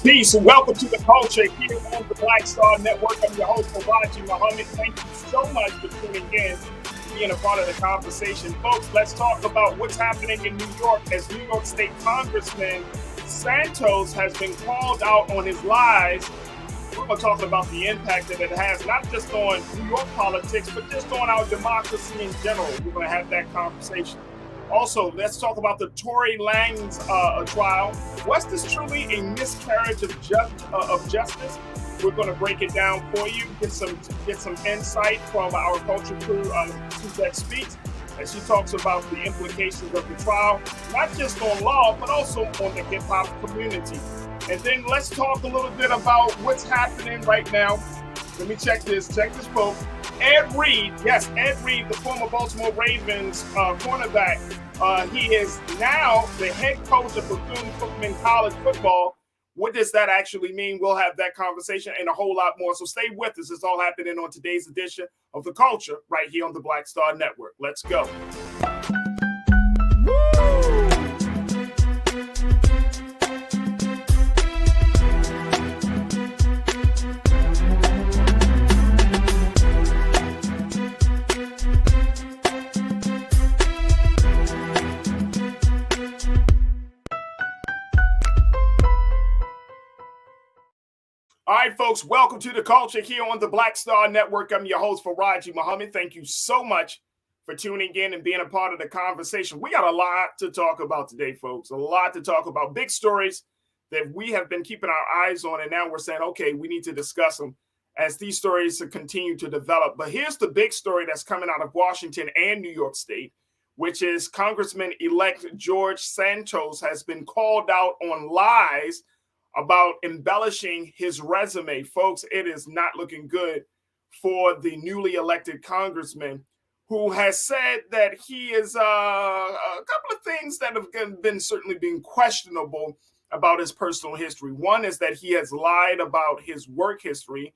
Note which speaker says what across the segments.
Speaker 1: Peace and welcome to the culture here on the Black Star Network. I'm your host, Farajii. Thank you so much for tuning in, being a part of the conversation. Folks, let's talk about what's happening in New York as New York State Congressman Santos has been called out on his lies. We're going to talk about the impact that it has, not just on New York politics, but just on our democracy in general. We're going to have that conversation. Also, let's talk about the Tory Lanez trial. Was this truly a miscarriage of justice? We're going to break it down for you, get some insight from our culture crew, Suzette Speaks, as she talks about the implications of the trial, not just on law, but also on the hip-hop community. And then let's talk a little bit about what's happening right now. Let me check this, folks. Ed Reed, the former Baltimore Ravens cornerback, he is now the head coach of Bethune Cookman College football. What does that actually mean? We'll have that conversation and a whole lot more. So stay with us. It's all happening on today's edition of The Culture right here on the Black Star Network. Let's go. All right, folks, welcome to the culture here on the Black Star Network. I'm your host, Farajii. Thank you so much for tuning in and being a part of the conversation. We got a lot to talk about today, folks, a lot to talk about. Big stories that we have been keeping our eyes on, and now we're saying, okay, we need to discuss them as these stories continue to develop. But here's the big story that's coming out of Washington and New York State, which is Congressman-elect George Santos has been called out on lies about embellishing his resume. Folks, it is not looking good for the newly elected congressman, who has said that he is a couple of things that have been certainly being questionable about his personal history. One is that he has lied about his work history,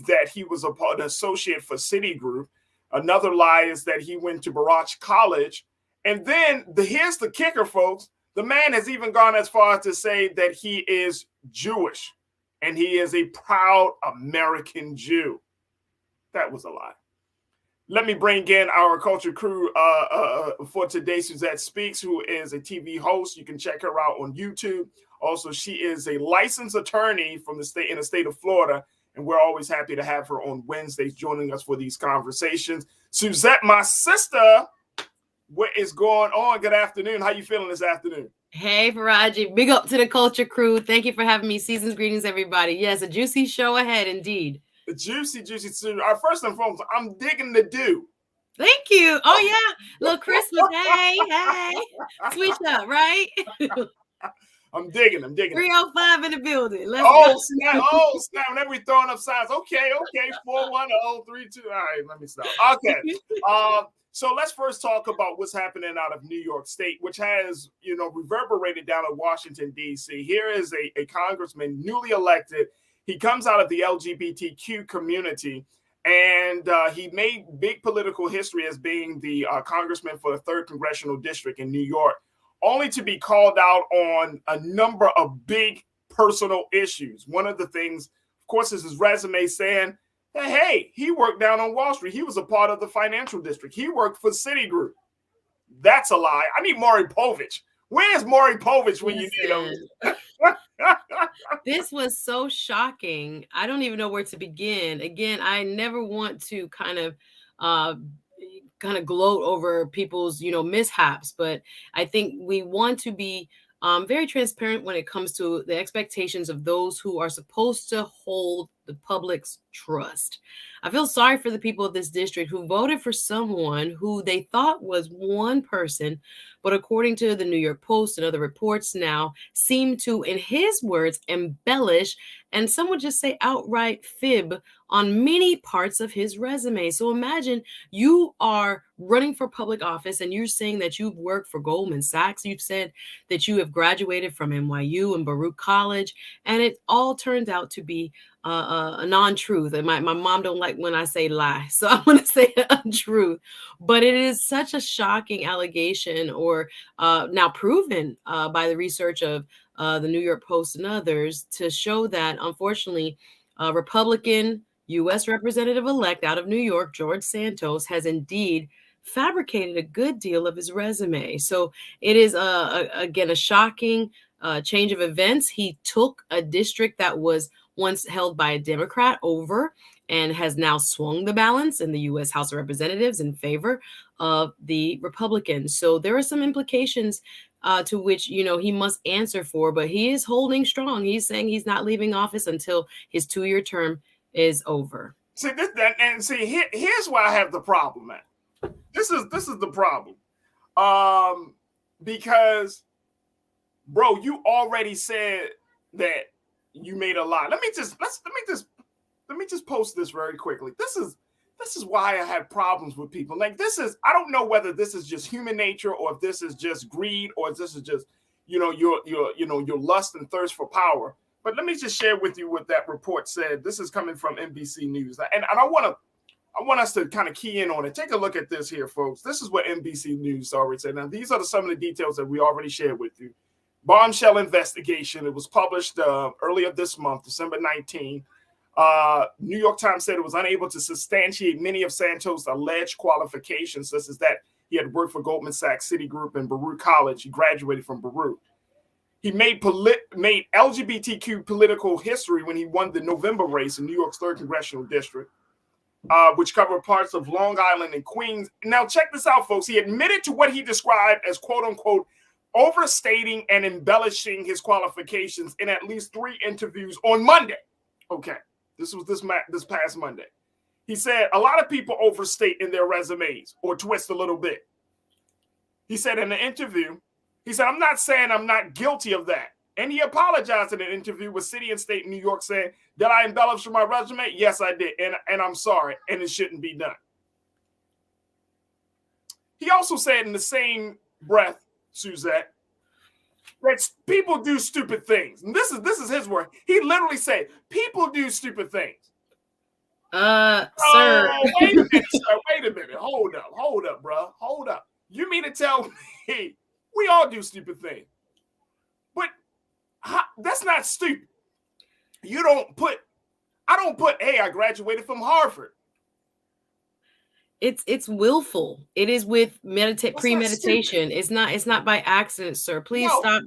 Speaker 1: that he was an associate for Citigroup. Another lie is that he went to Farajii College. And then here's the kicker, folks. The man has even gone as far as to say that he is Jewish and he is a proud American Jew. That was a lie. Let me bring in our culture crew for today, Suzette Speaks, who is a TV host. You can check her out on YouTube. Also, she is a licensed attorney from the state of Florida, and we're always happy to have her on Wednesdays joining us for these conversations. Suzette, my sister, what is going on? Good afternoon. How you feeling this afternoon?
Speaker 2: Hey, Farajii. Big up to the culture crew. Thank you for having me. Season's greetings, everybody. Yes, a juicy show ahead, indeed.
Speaker 1: A juicy. First and foremost, I'm digging the dew.
Speaker 2: Thank you. Oh, yeah. Little Christmas. Hey. Switch up, right?
Speaker 1: I'm digging.
Speaker 2: 305 in the building. Let's
Speaker 1: go. Snap. Whenever we throwing up signs. Okay. 41032. All right, let me stop. Okay. So let's first talk about what's happening out of New York State, which has, reverberated down in Washington, D.C. Here is a congressman newly elected. He comes out of the LGBTQ community, and he made big political history as being the congressman for the 3rd Congressional District in New York, only to be called out on a number of big personal issues. One of the things, of course, is his resume saying, hey, he worked down on Wall Street. He was a part of the financial district. He worked for Citigroup. That's a lie. I need Maury Povich. Where's Maury Povich when you need him?
Speaker 2: This was so shocking. I don't even know where to begin. Again, I never want to kind of gloat over people's, mishaps, but I think we want to be very transparent when it comes to the expectations of those who are supposed to hold the public's trust. I feel sorry for the people of this district who voted for someone who they thought was one person, but according to the New York Post and other reports now, seem to, in his words, embellish and some would just say outright fib on many parts of his resume. So imagine you are running for public office and you're saying that you've worked for Goldman Sachs. You've said that you have graduated from NYU and Baruch College, and it all turned out to be a non-truth. And my mom don't like when I say lie, so I want to say untruth. But it is such a shocking allegation, or now proven by the research of the New York Post and others, to show that, unfortunately, Republican U.S. Representative-elect out of New York, George Santos, has indeed fabricated a good deal of his resume. So it is, again, a shocking change of events. He took a district that was once held by a Democrat over and has now swung the balance in the U.S. House of Representatives in favor of the Republicans. So there are some implications to which, he must answer for, but he is holding strong. He's saying he's not leaving office until his 2-year term is over.
Speaker 1: See, here's where I have the problem at. This is the problem. Because, bro, you already said that you made a lie. Let me just post this very quickly. This is why I have problems with people. Like, I don't know whether this is just human nature or if this is just greed or if this is just, your lust and thirst for power. But let me just share with you what that report said. This is coming from NBC News. And I want us to kind of key in on it. Take a look at this here, folks. This is what NBC News already said. Now, these are some of the details that we already shared with you. Bombshell investigation. It was published earlier this month, December 19. New York Times said it was unable to substantiate many of Santos' alleged qualifications, such as that he had worked for Goldman Sachs, Citigroup, and Baruch College. He graduated from Baruch. He made LGBTQ political history when he won the November race in New York's 3rd Congressional District, which covered parts of Long Island and Queens. Now, check this out, folks. He admitted to what he described as, quote-unquote, overstating and embellishing his qualifications in at least 3 interviews on Monday. Okay, this was this past Monday. He said a lot of people overstate in their resumes or twist a little bit. He said in the interview, he said, I'm not saying I'm not guilty of that. And he apologized in an interview with City and State in New York, saying, did I embellish my resume? Yes, I did. And I'm sorry. And it shouldn't be done. He also said in the same breath, Suzette, that people do stupid things. And this is his word. He literally said, people do stupid things.
Speaker 2: Sir.
Speaker 1: Wait a minute, sir. Wait a minute. Hold up, bro. Hold up. You mean to tell me we all do stupid things? But that's not stupid. I don't put, hey, I graduated from Harvard.
Speaker 2: It's willful. It is with premeditation. It's not by accident, sir. Please stop,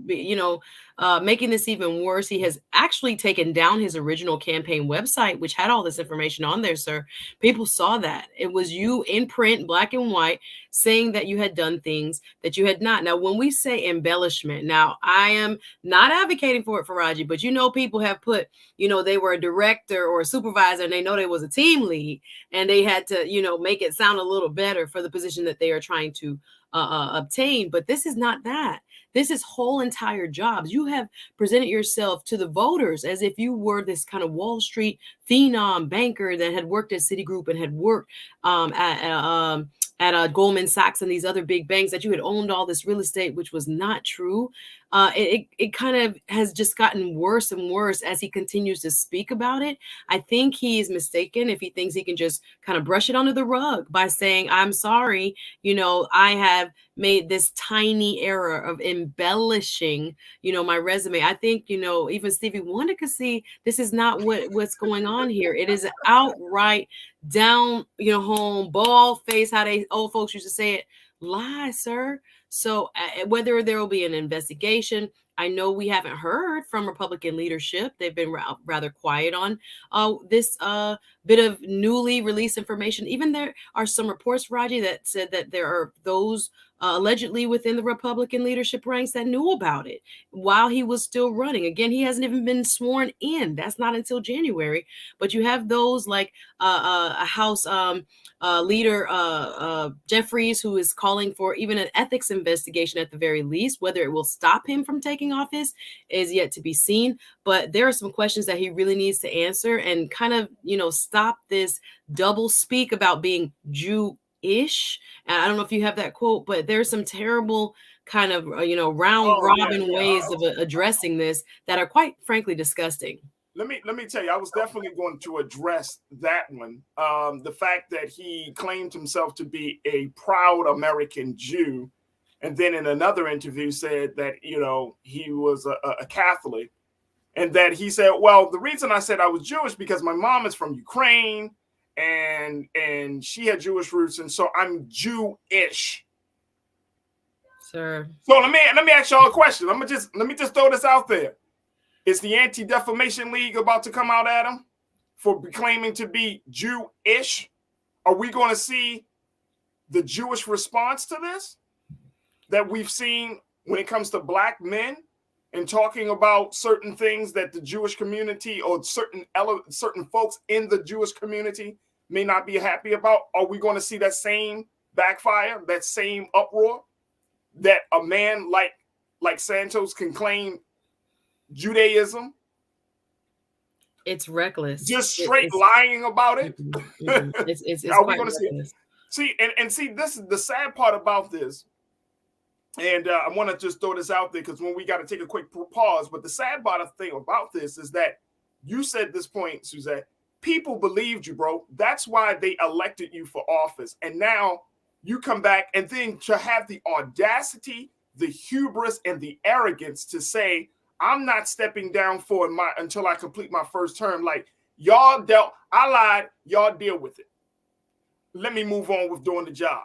Speaker 2: making this even worse. He has actually taken down his original campaign website, which had all this information on there, sir. People saw that. It was you in print, black and white, saying that you had done things that you had not. Now, when we say embellishment, now I am not advocating for it, Farajii, but people have put, they were a director or a supervisor and they know they was a team lead and they had to, make it sound a little better for the position that they are trying to obtain. But this is not that. This is whole entire jobs. You have presented yourself to the voters as if you were this kind of Wall Street phenom banker that had worked at Citigroup and had worked at Goldman Sachs and these other big banks, that you had owned all this real estate, which was not true. It kind of has just gotten worse and worse as he continues to speak about it. I think he is mistaken if he thinks he can just kind of brush it under the rug by saying, I'm sorry, I have made this tiny error of embellishing, my resume. I think, even Stevie Wonder could see this is not what's going on here. It is outright down, home, bald face, how they old folks used to say it, lie, sir. So whether there will be an investigation, I know we haven't heard from Republican leadership. They've been rather quiet on this bit of newly released information. Even there are some reports, Raji, that said that there are those allegedly within the Republican leadership ranks that knew about it while he was still running. Again, he hasn't even been sworn in. That's not until January. But you have those like a House leader, Jeffries, who is calling for even an ethics investigation at the very least. Whether it will stop him from taking office is yet to be seen. But there are some questions that he really needs to answer and kind of, stop this double speak about being Jew-ish. And I don't know if you have that quote, but there's some terrible kind of, round robin ways of addressing this that are quite frankly disgusting.
Speaker 1: Let me tell you, I was definitely going to address that one. The fact that he claimed himself to be a proud American Jew And then in another interview said that, he was a Catholic, and that he said, well, the reason I said I was Jewish because my mom is from Ukraine and she had Jewish roots. And so I'm Jewish.
Speaker 2: Sir.
Speaker 1: So let me ask y'all a question. Let me just throw this out there. Is the Anti-Defamation League about to come out at him for claiming to be Jewish? Are we going to see the Jewish response to this that we've seen when it comes to black men and talking about certain things that the Jewish community or certain folks in the Jewish community may not be happy about? Are we going to see that same backfire, that same uproar, that a man like Santos can claim Judaism?
Speaker 2: It's reckless.
Speaker 1: Just straight lying about it.
Speaker 2: It's
Speaker 1: Are we
Speaker 2: quite
Speaker 1: going to
Speaker 2: reckless.
Speaker 1: see? See, this is the sad part about this. And I want to just throw this out there because when we got to take a quick pause. But the sad part of the thing about this is that you said this point, Suzette. People believed you, bro. That's why they elected you for office. And now you come back and then to have the audacity, the hubris, and the arrogance to say, I'm not stepping down until I complete my first term. Like, I lied, y'all deal with it. Let me move on with doing the job.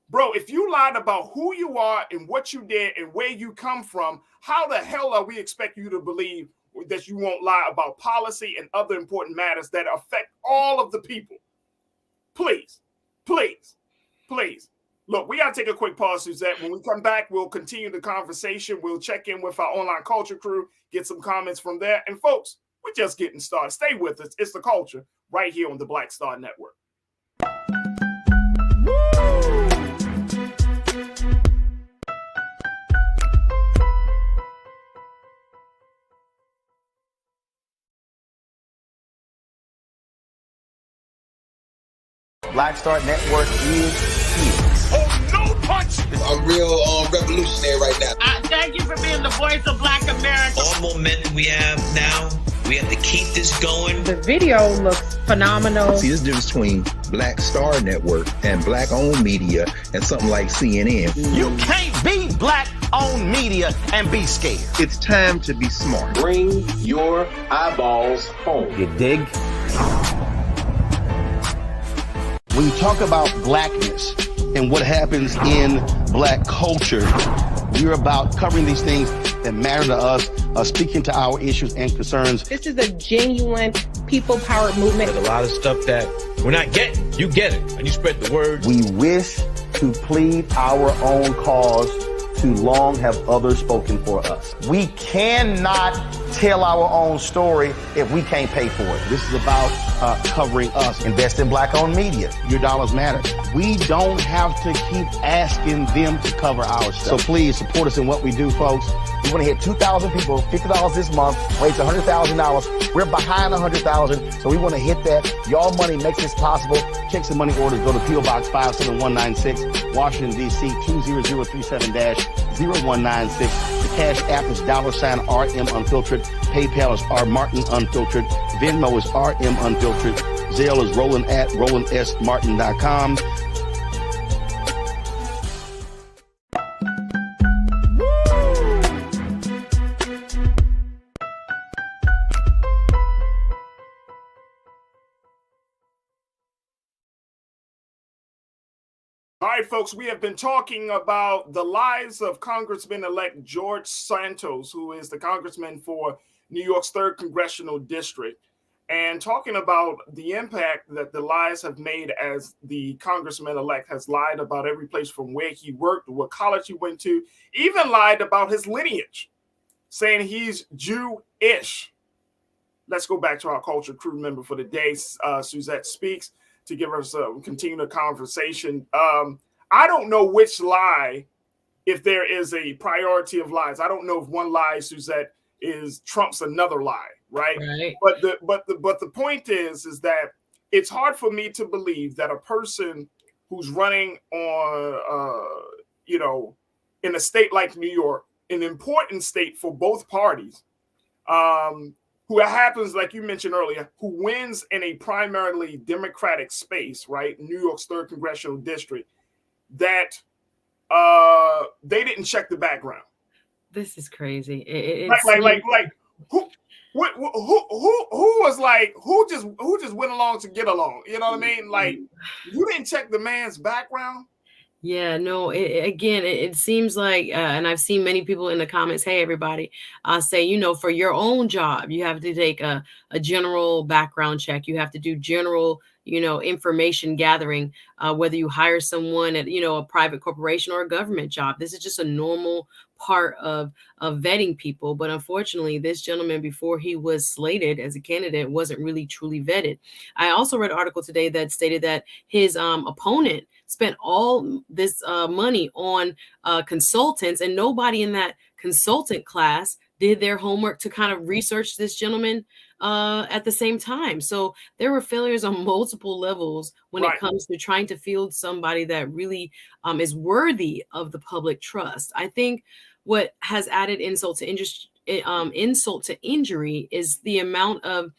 Speaker 1: Bro, if you lied about who you are and what you did and where you come from, how the hell are we expect you to believe that you won't lie about policy and other important matters that affect all of the people? Please, please, please. Look, we got to take a quick pause, Suzette. When we come back, we'll continue the conversation. We'll check in with our online culture crew, get some comments from there. And folks, we're just getting started. Stay with us. It's The Culture right here on the Black Star Network.
Speaker 3: Black Star Network is here.
Speaker 4: Oh, no punch!
Speaker 5: I'm real revolutionary right now.
Speaker 6: Thank you for being the voice of Black America.
Speaker 7: All momentum we have now, we have to keep this going.
Speaker 8: The video looks phenomenal.
Speaker 9: See, this difference between Black Star Network and black-owned media and something like CNN.
Speaker 3: You can't be black-owned media and be scared.
Speaker 9: It's time to be smart.
Speaker 10: Bring your eyeballs home.
Speaker 3: You dig? When you talk about blackness and what happens in black culture, we're about covering these things that matter to us, speaking to our issues and concerns.
Speaker 8: This is a genuine people-powered movement.
Speaker 7: There's a lot of stuff that we're not getting. You get it, and you spread the word.
Speaker 3: We wish to plead our own cause. Too long have others spoken for us. We cannot tell our own story if we can't pay for it. This is about covering us. Invest in black-owned media. Your dollars matter. We don't have to keep asking them to cover our stuff. So please support us in what we do, folks. We want to hit 2,000 people, $50 this month, raise $100,000. We're behind 100,000, so we want to hit that. Y'all money makes this possible. Checks and money orders go to P.O. Box 57196, Washington, D.C. 20037-0196. The Cash App is $RM Unfiltered. PayPal is R Martin Unfiltered. Venmo is RM Unfiltered. Zelle is Roland at RolandSMartin.com.
Speaker 1: All right, folks, we have been talking about the lies of Congressman-elect George Santos, who is the congressman for New York's 3rd Congressional District, and talking about the impact that the lies have made as the congressman-elect has lied about every place from where he worked, what college he went to, even lied about his lineage, saying he's Jewish. Let's go back to our culture crew member for the day, Suzette Speaks, to give us continue the conversation. I don't know which lie, if there is a priority of lies. I don't know if one lie, Suzette, trumps another lie, right? But the point is that it's hard for me to believe that a person who's running on, in a state like New York, an important state for both parties, who happens, like you mentioned earlier, who wins in a primarily Democratic space, right? New York's 3rd Congressional District, that they didn't check the background.
Speaker 2: This is crazy.
Speaker 1: Like who was like who just went along to get along? You know what I mean? Like you didn't check the man's background.
Speaker 2: Yeah, no, it seems like, and I've seen many people in the comments, hey, everybody, say, you know, for your own job, you have to take a general background check. You have to do general, you know, information gathering, whether you hire someone at, you know, a private corporation or a government job. This is just a normal part of vetting people. But unfortunately, this gentleman, before he was slated as a candidate, wasn't really truly vetted. I also read an article today that stated that his opponent spent all this money on consultants, and nobody in that consultant class did their homework to kind of research this gentleman at the same time. So there were failures on multiple levels when it comes to trying to field somebody that really is worthy of the public trust. I think what has added insult to injury is the amount of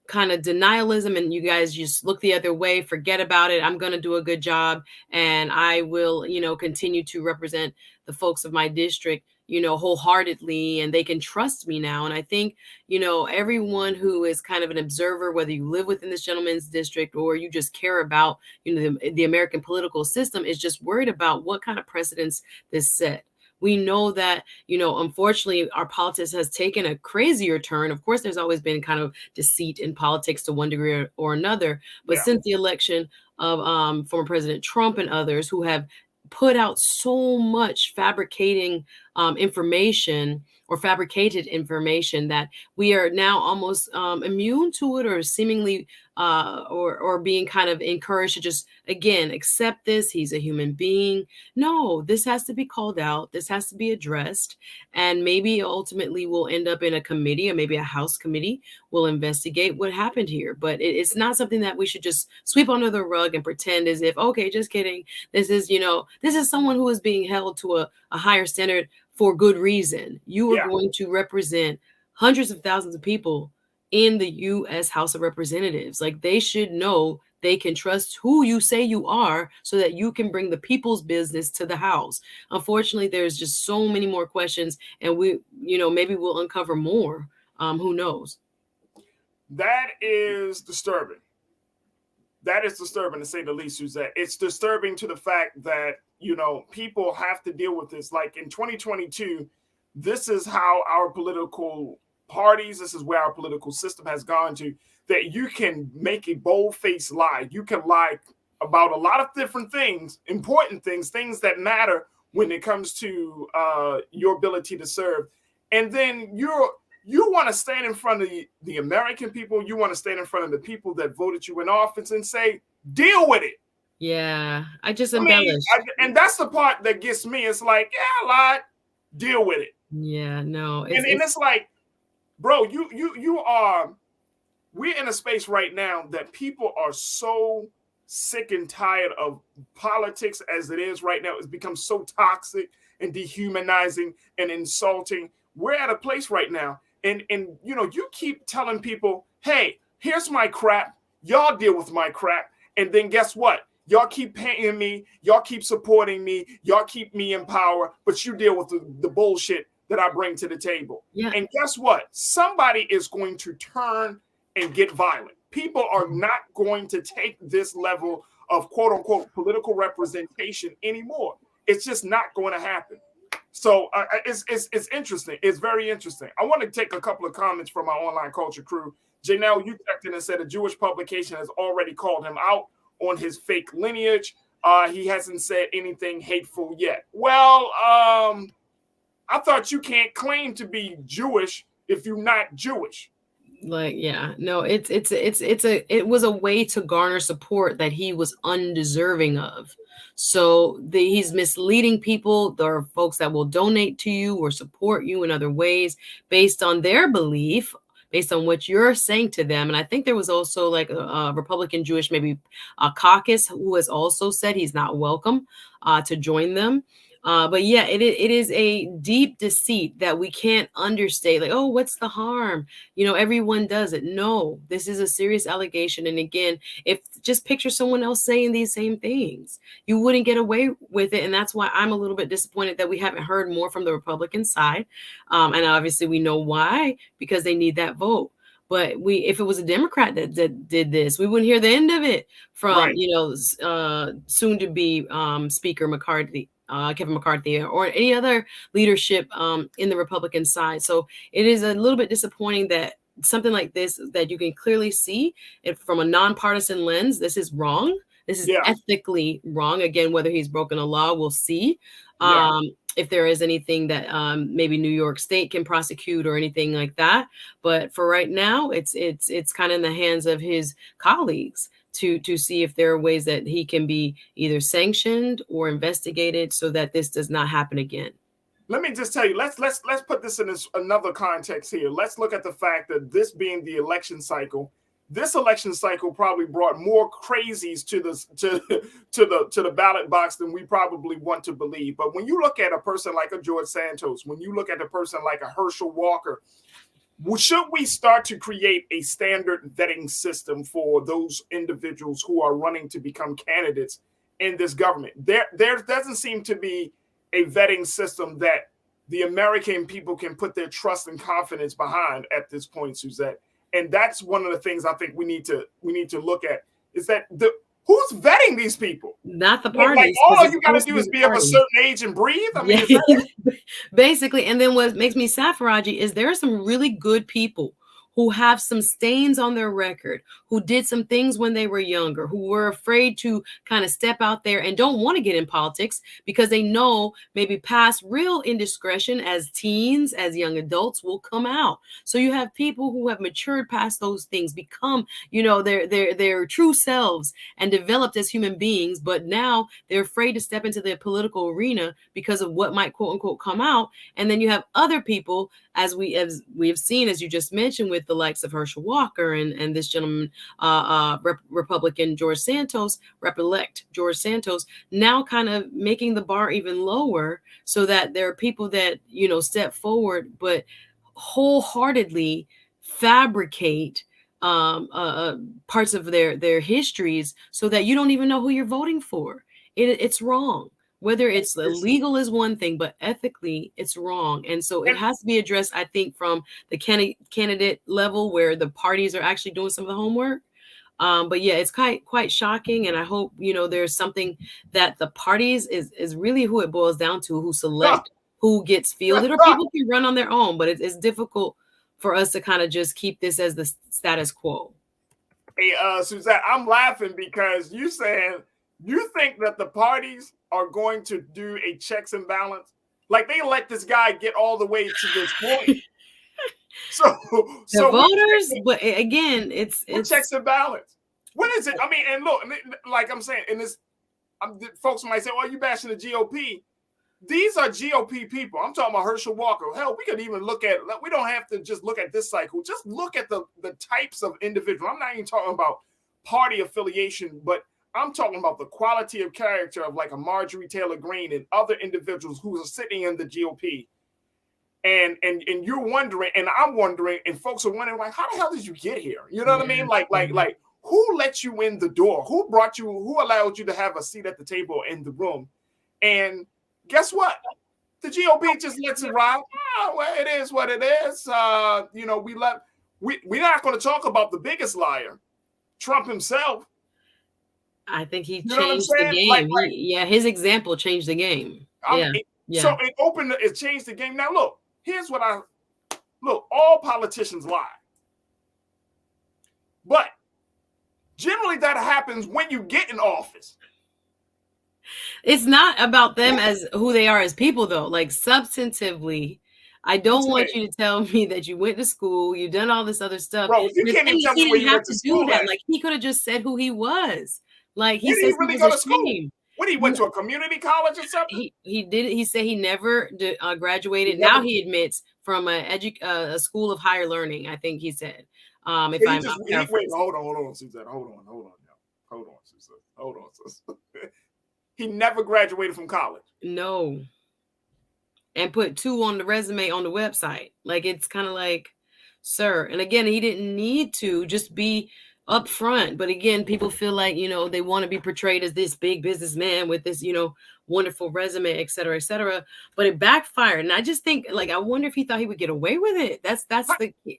Speaker 2: kind of denialism, and you guys just look the other way, forget about it. I'm going to do a good job, and I will, you know, continue to represent the folks of my district, you know, wholeheartedly, and they can trust me now. And I think, you know, everyone who is kind of an observer, whether you live within this gentleman's district or you just care about, you know, the American political system, is just worried about what kind of precedents this set. We know that, you know, unfortunately, our politics has taken a crazier turn. Of course, there's always been kind of deceit in politics to one degree or another. But since the election of former President Trump and others who have put out so much fabricating information or fabricated information that we are now almost immune to it, or seemingly or being kind of encouraged to just, again, accept this. He's a human being. No, this has to be called out. This has to be addressed. And maybe ultimately we'll end up in a committee, or maybe a House committee will investigate what happened here. But it's not something that we should just sweep under the rug and pretend as if, okay, just kidding. This is, you know, this is someone who is being held to a higher standard for good reason. You are going to represent hundreds of thousands of people in the U.S. House of Representatives. Like, they should know they can trust who you say you are, so that you can bring the people's business to the House. Unfortunately, there's just so many more questions, and we, you know, maybe we'll uncover more. Who knows?
Speaker 1: That is disturbing. That is disturbing, to say the least, Suzette. It's disturbing to the fact that, you know, people have to deal with this. Like in 2022, this is how our political parties, this is where our political system has gone to, that you can make a bold-faced lie. You can lie about a lot of different things, important things, things that matter when it comes to your ability to serve. And then you want to stand in front of the American people. You want to stand in front of the people that voted you in office and say, deal with it.
Speaker 2: Yeah, I just embellished.
Speaker 1: And that's the part that gets me. It's like, yeah, I lied. Deal with it.
Speaker 2: Yeah, no.
Speaker 1: And it's like, bro, we're in a space right now that people are so sick and tired of politics as it is right now. It's become so toxic and dehumanizing and insulting. We're at a place right now. And you know, you keep telling people, hey, here's my crap. Y'all deal with my crap. And then guess what? Y'all keep paying me. Y'all keep supporting me. Y'all keep me in power. But you deal with the bullshit that I bring to the table.
Speaker 2: Yeah.
Speaker 1: And guess what? Somebody is going to turn and get violent. People are not going to take this level of quote unquote political representation anymore. It's just not going to happen. So it's interesting. It's very interesting. I want to take a couple of comments from our online culture crew. Janelle, you checked in and said a Jewish publication has already called him out on his fake lineage. He hasn't said anything hateful yet. Well, I thought you can't claim to be Jewish if you're not Jewish.
Speaker 2: Like, yeah, no, it was a way to garner support that he was undeserving of. So he's misleading people. There are folks that will donate to you or support you in other ways based on their belief, based on what you're saying to them. And I think there was also like a Republican Jewish, maybe a caucus, who has also said he's not welcome to join them. But yeah, it is a deep deceit that we can't understate. Like, oh, what's the harm? Everyone does it. No, this is a serious allegation. And again, if just picture someone else saying these same things, you wouldn't get away with it. And that's why I'm a little bit disappointed that we haven't heard more from the Republican side. And obviously we know why, because they need that vote. But if it was a Democrat that did this, we wouldn't hear the end of it from, soon to be Speaker McCarthy. Kevin McCarthy or any other leadership in the Republican side. So it is a little bit disappointing that something like this, that you can clearly see it from a nonpartisan lens, this is wrong. This is ethically wrong. Again, whether he's broken a law, we'll see. If there is anything that maybe New York State can prosecute or anything like that. But for right now, it's kind of in the hands of his colleagues to see if there are ways that he can be either sanctioned or investigated so that this does not happen again.
Speaker 1: Let me just tell you, let's put this in another context here. Let's look at the fact that this being the election cycle, this election cycle probably brought more crazies to the ballot box than we probably want to believe. But when you look at a person like a George Santos, when you look at a person like a Herschel Walker, should we start to create a standard vetting system for those individuals who are running to become candidates in this government? There doesn't seem to be a vetting system that the American people can put their trust and confidence behind at this point, Suzette. And that's one of the things I think we need to look at, is that who's vetting these people?
Speaker 2: Not the parties.
Speaker 1: Like, all you got to do is be of a certain age and breathe. I mean,
Speaker 2: basically. And then what makes me sad, Farajii, is there are some really good people who have some stains on their record, who did some things when they were younger, who were afraid to kind of step out there and don't want to get in politics because they know maybe past real indiscretion as teens, as young adults will come out. So you have people who have matured past those things, become, their true selves and developed as human beings, but now they're afraid to step into the political arena because of what might quote unquote come out. And then you have other people, as we have seen, as you just mentioned, with the likes of Herschel Walker and this gentleman, Republican George Santos, Rep-elect George Santos, now kind of making the bar even lower so that there are people that, step forward, but wholeheartedly fabricate parts of their histories so that you don't even know who you're voting for. It's wrong. Whether it's illegal is one thing, but ethically it's wrong. And so it has to be addressed, I think, from the candidate level where the parties are actually doing some of the homework. But yeah, it's quite shocking. And I hope, there's something that the parties is really who it boils down to, who select who gets fielded, or people can run on their own. But it's difficult for us to kind of just keep this as the status quo.
Speaker 1: Hey, Suzette, I'm laughing because you think that the parties are going to do a checks and balance? Like, they let this guy get all the way to this point. So
Speaker 2: voters, but again, it's
Speaker 1: checks and balance. What is it? I mean, and look, like I'm saying, in this, folks might say, "Oh, you bashing the GOP." These are GOP people. I'm talking about Herschel Walker. Hell, we could even look at. We don't have to just look at this cycle. Just look at the types of individuals. I'm not even talking about party affiliation, but I'm talking about the quality of character of like a Marjorie Taylor Greene and other individuals who are sitting in the GOP. And you're wondering, and I'm wondering, and folks are wondering, like, how the hell did you get here? You know what I mean? Like, who let you in the door? Who allowed you to have a seat at the table in the room? And guess what? The GOP just lets it ride. Oh, well, it is what it is. We're not going to talk about the biggest liar, Trump himself.
Speaker 2: I think he changed the game. His example changed the game.
Speaker 1: So it changed the game. Now look, here's what all politicians lie. But generally that happens when you get in office.
Speaker 2: It's not about them as who they are as people, though. Like, substantively, I don't want you to tell me that you went to school, you've done all this other stuff.
Speaker 1: Bro, you can't even tell me where you went to school.
Speaker 2: Like, he could have just said who he was. Like,
Speaker 1: he said really go to school. What, he went to a community college or something? He
Speaker 2: did. He said he never graduated. Now he admits from a school of higher learning. I think he said. Hold on,
Speaker 1: Suzette. Hold on, Suzette. He never graduated from college.
Speaker 2: No. and put 2 on the resume on the website. Like, it's kind of like, sir. And again, he didn't need to just be upfront. But again, people feel like, they want to be portrayed as this big businessman with this, wonderful resume, et cetera, et cetera. But it backfired. And I just think, like, I wonder if he thought he would get away with it.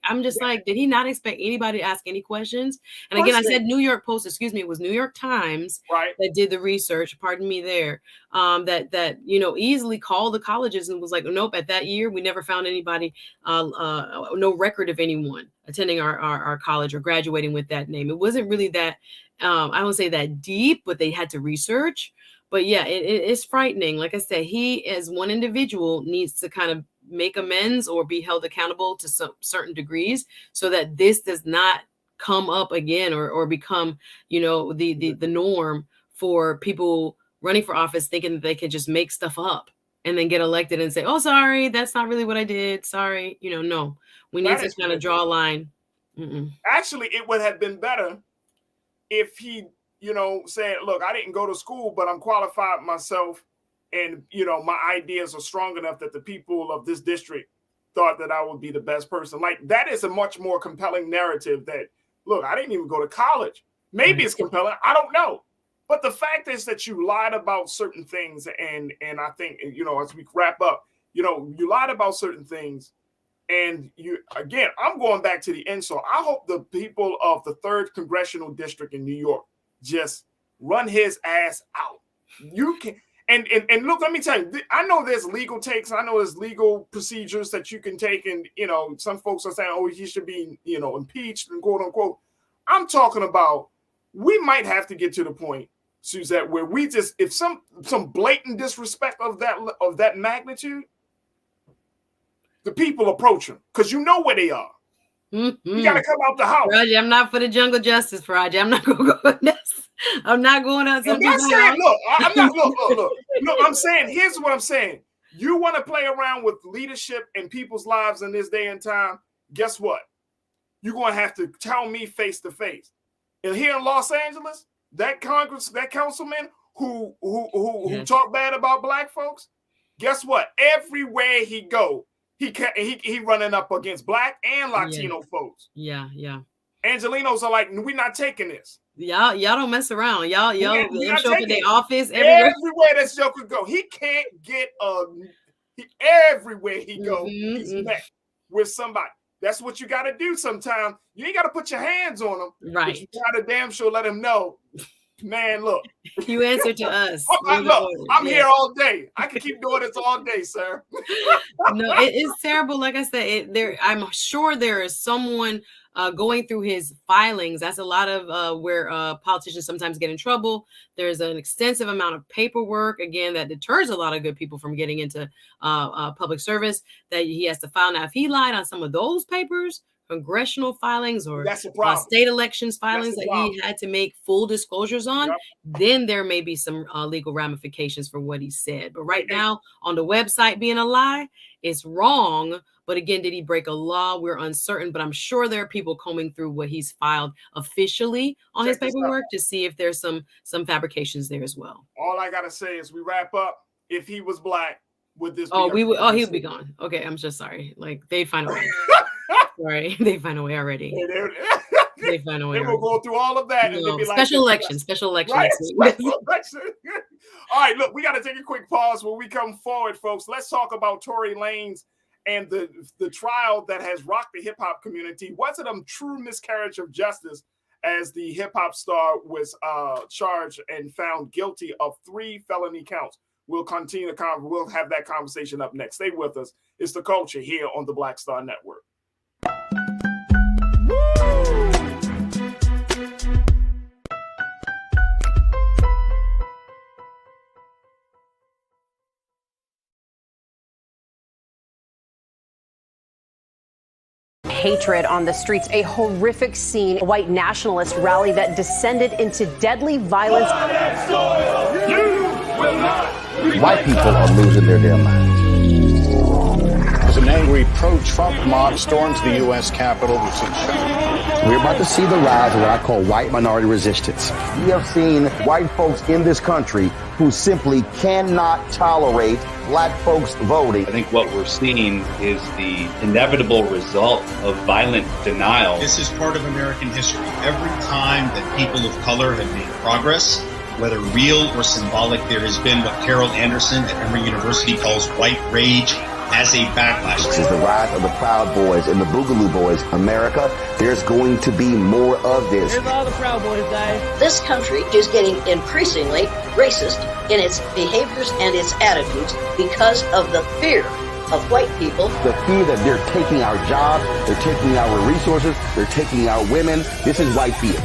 Speaker 2: I'm just like, did he not expect anybody to ask any questions? And again, I said New York Post, it was New York Times that did the research, pardon me there, that easily called the colleges and was like, nope, at that year, we never found anybody, no record of anyone attending our college or graduating with that name. It wasn't really that, I won't say that deep, but they had to research. But yeah, it's frightening. Like I said, he as one individual needs to kind of make amends or be held accountable to some certain degrees so that this does not come up again or become, the norm for people running for office thinking that they can just make stuff up and then get elected and say, oh, sorry, that's not really what I did. Sorry. No, we need to kind of draw a line.
Speaker 1: Actually, it would have been better if he saying, look, I didn't go to school, but I'm qualified myself. And, my ideas are strong enough that the people of this district thought that I would be the best person. Like, that is a much more compelling narrative that, look, I didn't even go to college. Maybe it's compelling. I don't know. But the fact is that you lied about certain things. And I think, as we wrap up, you lied about certain things. And again, I'm going back to the insult. I hope the people of the 3rd Congressional District in New York just run his ass out. You can, and look, let me tell you, I know there's legal takes. I know there's legal procedures that you can take. And, some folks are saying, oh, he should be, impeached and quote unquote. I'm talking about, we might have to get to the point, Suzette, where we just, if some blatant disrespect of that magnitude, the people approach him because you know where they are. You got to come out the house.
Speaker 2: Farajii, I'm not for the jungle justice, Farajii. I'm not going to go in this. I'm not going out.
Speaker 1: I'm not saying, look, I'm not, look. No, I'm saying, here's what I'm saying. You want to play around with leadership and people's lives in this day and time, guess what? You're going to have to tell me face to face. And here in Los Angeles, that councilman who talk bad about black folks, guess what? Everywhere he go, he running up against black and Latino folks.
Speaker 2: Yeah.
Speaker 1: Angelinos are like, we're not taking this.
Speaker 2: Y'all don't mess around. Y'all show up in their office
Speaker 1: everywhere that Joker go. He can't get everywhere he go. He's met with somebody. That's what you got to do sometimes. You ain't got to put your hands on them.
Speaker 2: Right.
Speaker 1: But you got to damn sure let him know, man, look.
Speaker 2: You answer to us.
Speaker 1: I'm here all day. I can keep doing this all day, sir.
Speaker 2: No, it's terrible. Like I said, I'm sure there is someone going through his filings. That's a lot of where politicians sometimes get in trouble. There's an extensive amount of paperwork, again, that deters a lot of good people from getting into public service that he has to file. Now, if he lied on some of those papers, congressional filings or state elections filings that he had to make full disclosures on, then there may be some legal ramifications for what he said. But right now, on the website being a lie, it's wrong. But again, did he break a law? We're uncertain, but I'm sure there are people combing through what he's filed officially on his paperwork to see if there's some fabrications there as well.
Speaker 1: All I gotta say is we wrap up. If he was black, would this?
Speaker 2: He would be gone. Okay, I'm just sorry. Like, they'd find a way. Sorry, they find a way already. They find a way.
Speaker 1: They will go through all of that. And they'll be like,
Speaker 2: special election.
Speaker 1: Right? Special election. All right, look, we got to take a quick pause when we come forward, folks. Let's talk about Tory Lanez and the trial that has rocked the hip hop community. Was it a true miscarriage of justice as the hip hop star was charged and found guilty of 3 felony counts? We'll continue we'll have that conversation up next. Stay with us. It's The Culture here on the Black Star Network.
Speaker 4: Hatred on the streets, a horrific scene, a white nationalist rally that descended into deadly violence.
Speaker 3: White people are losing their damn minds.
Speaker 11: An angry pro-Trump mob storms the U.S. Capitol.
Speaker 3: We're about to see the rise of what I call white minority resistance. We have seen white folks in this country who simply cannot tolerate black folks voting.
Speaker 12: I think what we're seeing is the inevitable result of violent denial.
Speaker 13: This is part of American history. Every time that people of color have made progress, whether real or symbolic, there has been what Carol Anderson at Emory University calls white rage as a backlash.
Speaker 3: This is the rise of the Proud Boys and the Boogaloo Boys. America, there's going to be more of this.
Speaker 14: Here's all the Proud Boys, guys.
Speaker 15: This country is getting increasingly racist in its behaviors and its attitudes because of the fear of white people.
Speaker 3: The fear that they're taking our jobs, they're taking our resources, they're taking our women. This is white fear.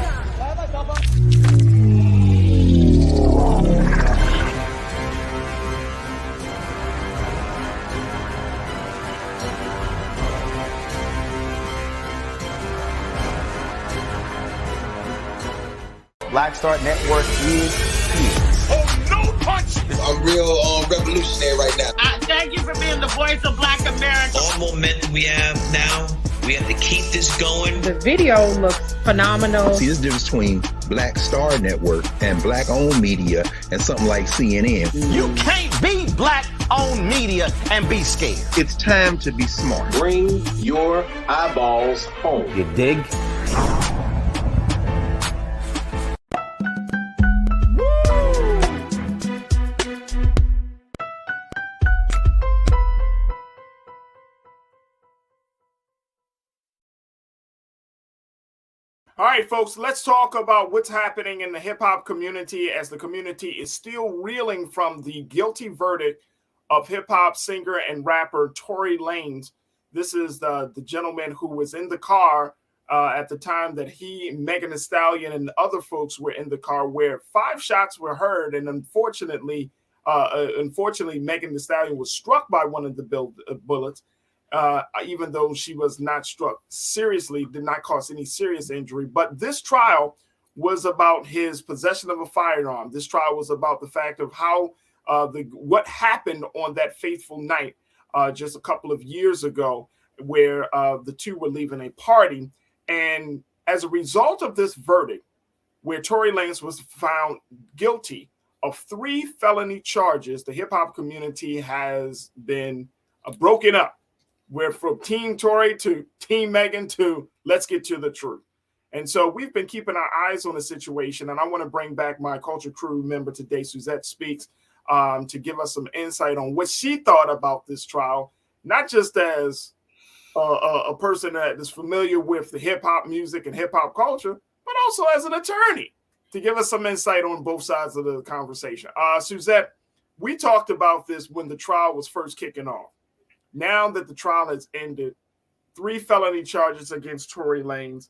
Speaker 3: Black Star Network is here.
Speaker 1: Oh, no punch!
Speaker 5: I'm real revolutionary right now.
Speaker 6: Thank you for being the voice of Black America.
Speaker 7: All momentum we have now, we have to keep this going.
Speaker 8: The video looks phenomenal.
Speaker 9: See, there's a difference between Black Star Network and black-owned media and something like CNN.
Speaker 3: You can't be black-owned media and be scared.
Speaker 9: It's time to be smart.
Speaker 10: Bring your eyeballs home.
Speaker 3: You dig?
Speaker 1: All right, folks, let's talk about what's happening in the hip-hop community as the community is still reeling from the guilty verdict of hip-hop singer and rapper Tory Lanez. This is the gentleman who was in the car at the time that he, Megan Thee Stallion, and other folks were in the car, where 5 shots were heard. And unfortunately, Megan Thee Stallion was struck by one of the bullets. Even though she was not struck seriously, did not cause any serious injury. But this trial was about his possession of a firearm. This trial was about the fact of how what happened on that fateful night just a couple of years ago, where the two were leaving a party. And as a result of this verdict, where Tory Lanez was found guilty of 3 felony charges, the hip-hop community has been broken up. We're from Team Tory to Team Megan to let's get to the truth. And so we've been keeping our eyes on the situation. And I want to bring back my Culture Crew member today, Suzette Speaks, to give us some insight on what she thought about this trial, not just as a person that is familiar with the hip hop music and hip hop culture, but also as an attorney to give us some insight on both sides of the conversation. Suzette, we talked about this when the trial was first kicking off. Now that the trial has ended, 3 felony charges against Tory Lanez.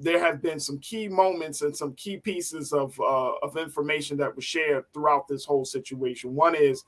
Speaker 1: There have been some key moments and some key pieces of information that was shared throughout this whole situation. One is,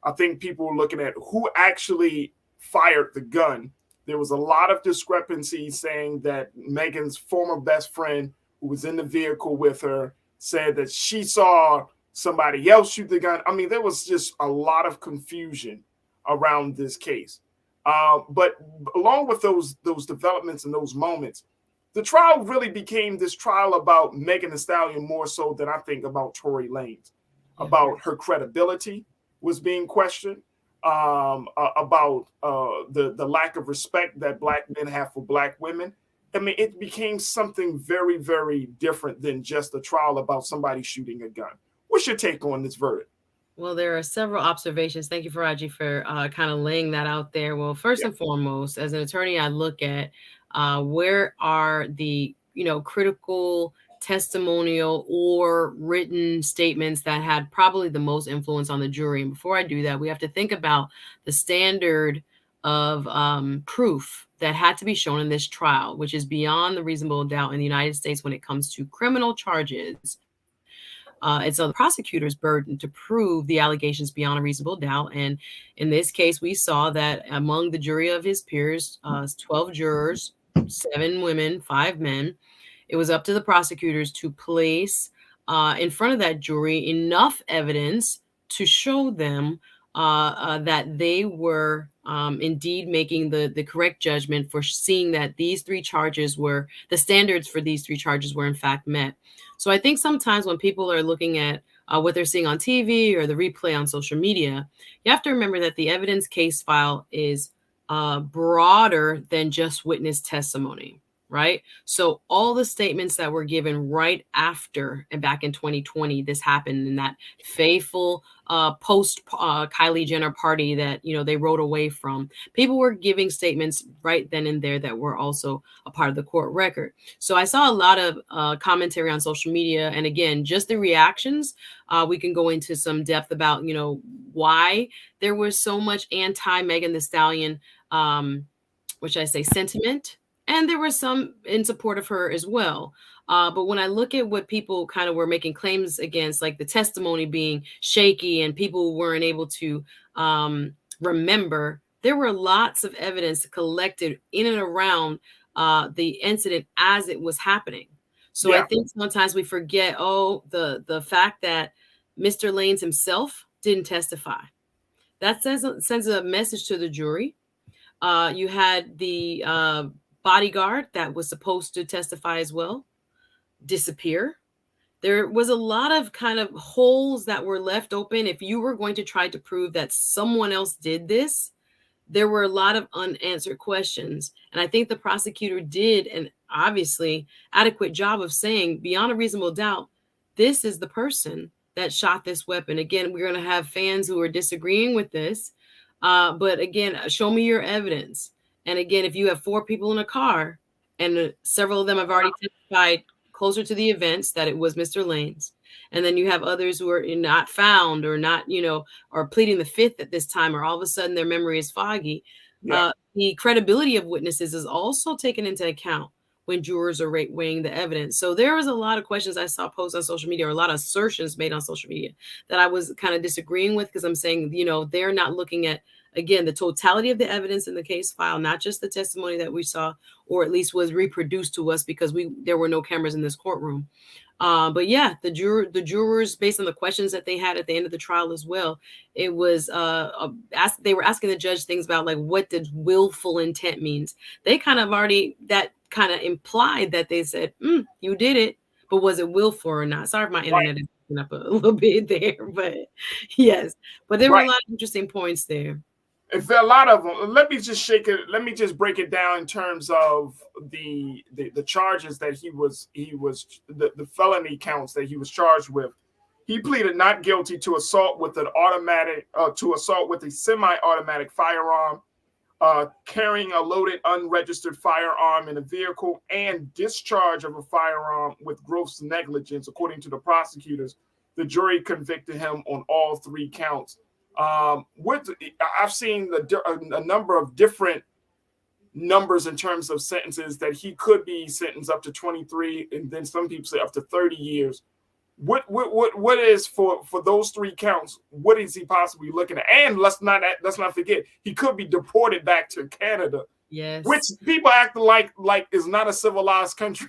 Speaker 1: I think people were looking at who actually fired the gun. There was a lot of discrepancy saying that Megan's former best friend, who was in the vehicle with her, said that she saw somebody else shoot the gun. I mean, there was just a lot of confusion around this case. But along with those developments and those moments, the trial really became this trial about Megan Thee Stallion more so than I think about Tory Lanez, about her credibility was being questioned, about the lack of respect that Black men have for Black women. I mean, it became something very, very different than just a trial about somebody shooting a gun. What's your take on this verdict?
Speaker 2: Well, there are several observations. Thank you, Farajii, for kind of laying that out there. Well, first and foremost, as an attorney, I look at where are the critical, testimonial, or written statements that had probably the most influence on the jury. And before I do that, we have to think about the standard of proof that had to be shown in this trial, which is beyond the reasonable doubt in the United States when it comes to criminal charges. It's the prosecutor's burden to prove the allegations beyond a reasonable doubt. And in this case, we saw that among the jury of his peers, 12 jurors, 7 women, 5 men, it was up to the prosecutors to place in front of that jury enough evidence to show them that they were indeed making the correct judgment for seeing that these three charges were, the standards for these three charges were in fact met. So I think sometimes when people are looking at what they're seeing on TV or the replay on social media, you have to remember that the evidence case file is broader than just witness testimony, right? So all the statements that were given right after and back in 2020, this happened in that fateful post Kylie Jenner party that, you know, they rode away from. People were giving statements right then and there that were also a part of the court record. So I saw a lot of commentary on social media. And again, just the reactions, we can go into some depth about, you know, why there was so much anti-Megan Thee Stallion, which I say sentiment. And there was some in support of her as well. But when I look at what people kind of were making claims against, like the testimony being shaky and people weren't able to remember, there were lots of evidence collected in and around the incident as it was happening. So I think sometimes we forget, the fact that Mr. Lanez himself didn't testify. That sends a message to the jury. You had the bodyguard that was supposed to testify as well disappear. There was a lot of kind of holes that were left open. If you were going to try to prove that someone else did this, there were a lot of unanswered questions. And I think the prosecutor did an obviously adequate job of saying beyond a reasonable doubt, this is the person that shot this weapon. Again, we're going to have fans who are disagreeing with this. But again, show me your evidence. And again, if you have 4 people in a car and several of them have already testified closer to the events that it was Mr. Lanez, and then you have others who are not found or not, you know, or pleading the fifth at this time, or all of a sudden their memory is foggy. The credibility of witnesses is also taken into account when jurors are weighing the evidence. So there was a lot of questions I saw posted on social media, or a lot of assertions made on social media that I was kind of disagreeing with, because I'm saying, you know, they're not looking at, again, the totality of the evidence in the case file, not just the testimony that we saw, or at least was reproduced to us because there were no cameras in this courtroom. But yeah, the jurors, based on the questions that they had at the end of the trial as well, it was they were asking the judge things about, like, what did willful intent means? They kind of already, that kind of implied that they said, you did it, but was it willful or not? Sorry if my internet is picking up a little bit there, but yes, but there were a lot of interesting points there.
Speaker 1: If there are a lot of them, let me just break it down in terms of the charges that he was the felony counts that he was charged with. He pleaded not guilty to assault with an a semi-automatic firearm, carrying a loaded unregistered firearm in a vehicle, and discharge of a firearm with gross negligence. According to the prosecutors, the jury convicted him on all 3 counts. I've seen a number of different numbers in terms of sentences that he could be sentenced up to 23, and then some people say up to 30 years. What is for those 3 counts? What is he possibly looking at? And let's not forget, he could be deported back to Canada.
Speaker 2: Yes,
Speaker 1: which people act like is not a civilized country.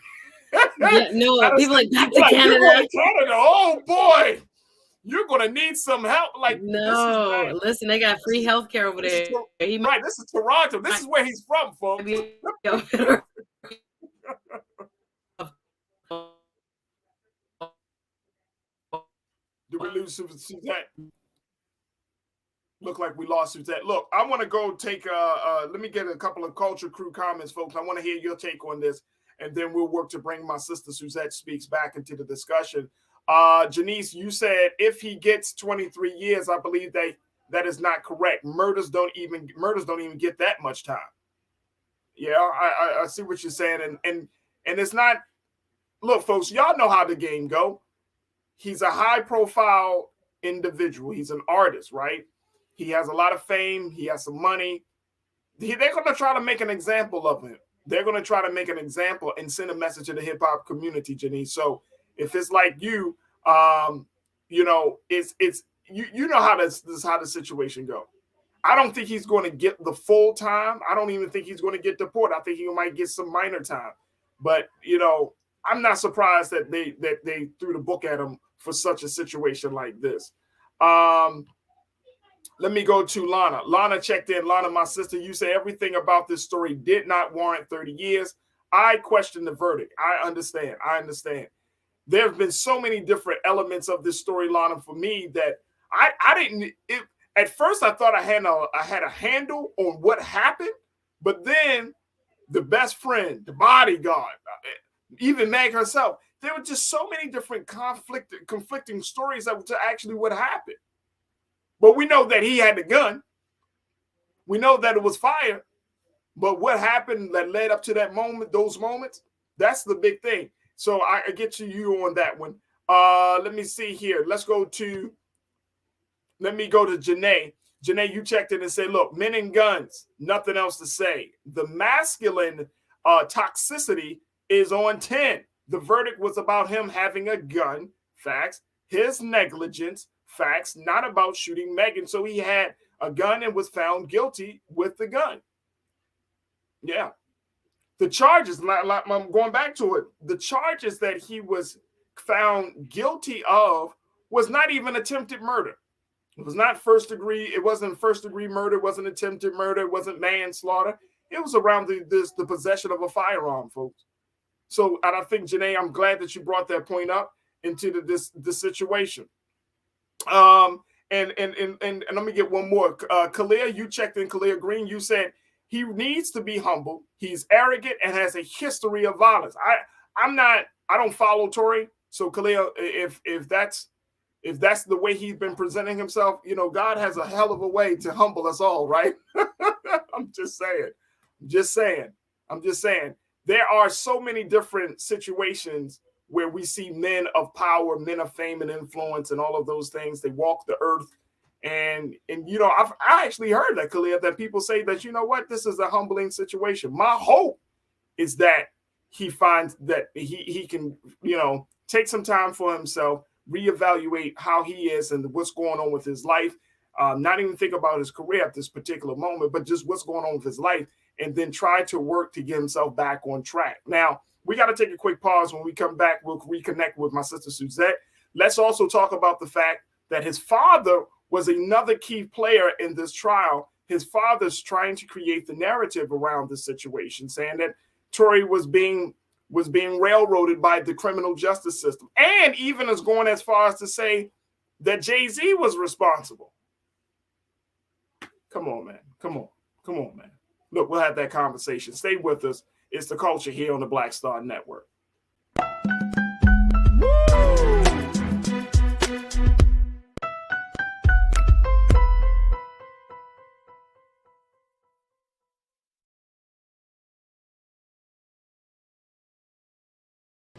Speaker 2: Yeah, no, people like back to Canada.
Speaker 1: Canada, oh boy. You're gonna need some help. Like,
Speaker 2: no, listen, they got free healthcare over there.
Speaker 1: This is Toronto. This is where he's from, folks. Did we lose Suzette? Look like we lost Suzette. Look, I want to go take let me get a couple of Culture Crew comments, folks. I want to hear your take on this, and then we'll work to bring my sister Suzette Speaks back into the discussion. Janice, you said if he gets 23 years, I believe that is not correct. Murders don't even get that much time. Yeah, I see what you're saying, and it's not. Look, folks, y'all know how the game go. He's a high-profile individual. He's an artist, right? He has a lot of fame. He has some money. They're going to try to make an example of him. They're going to try to make an example and send a message to the hip-hop community, Janice. So if it's like you, you know, it's you know how the situation go. I don't think he's going to get the full time. I don't even think he's going to get deported. I think he might get some minor time. But you know, I'm not surprised that they threw the book at him for such a situation like this. Let me go to Lana. Lana checked in. Lana, my sister, you say everything about this story did not warrant 30 years. I question the verdict. I understand. There have been so many different elements of this story, Lana, for me that I didn't. At first, I thought I had a handle on what happened, but then the best friend, the bodyguard, even Meg herself, there were just so many different conflicting stories that to actually what happened. But we know that he had the gun. We know that it was fire. But what happened that led up to that moment, those moments, that's the big thing. So I get to you on that one. Let me see here. Let me go to Janae. Janae, you checked in and said, look, men and guns, nothing else to say. The masculine toxicity is on 10. The verdict was about him having a gun. Facts. His negligence. Facts. Not about shooting Megan. So he had a gun and was found guilty with the gun. Yeah. The charges, I'm going back to it. The charges that he was found guilty of was not even attempted murder. It was not first degree. It wasn't first degree murder. It wasn't attempted murder. It wasn't manslaughter. It was around the possession of a firearm, folks. So, and I think, Janae, I'm glad that you brought that point up into this situation. And let me get one more. Kalia, you checked in. Kalia Green, you said he needs to be humble. He's arrogant and has a history of violence. I don't follow Tory. So Kalia, if that's the way he's been presenting himself, you know, God has a hell of a way to humble us all, right? I'm just saying. There are so many different situations where we see men of power, men of fame and influence and all of those things. They walk the earth. And you know, I actually heard that, Kalia, that people say that, you know what, this is a humbling situation. My hope is that he finds that he can, you know, take some time for himself, reevaluate how he is and what's going on with his life. Not even think about his career at this particular moment, but just what's going on with his life, and then try to work to get himself back on track. Now, we got to take a quick pause. When we come back, we'll reconnect with my sister Suzette. Let's also talk about the fact that his father was another key player in this trial. His father's trying to create the narrative around the situation, saying that Tory was being railroaded by the criminal justice system, and even is going as far as to say that Jay-Z was responsible. Come on, man. Come on, man. Look, we'll have that conversation. Stay with us. It's The Culture here on the Black Star Network.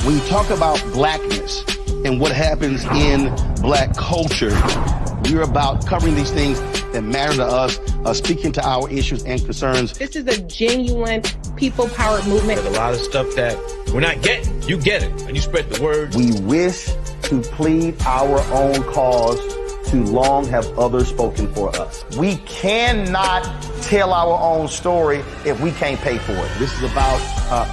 Speaker 3: When you talk about blackness and what happens in black culture, we're about covering these things that matter to us, speaking to our issues and concerns.
Speaker 8: This is a genuine people-powered movement.
Speaker 7: There's a lot of stuff that we're not getting. You get it, and you spread the word.
Speaker 3: We wish to plead our own cause. Too long have others spoken for us. We cannot tell our own story if we can't pay for it. This is about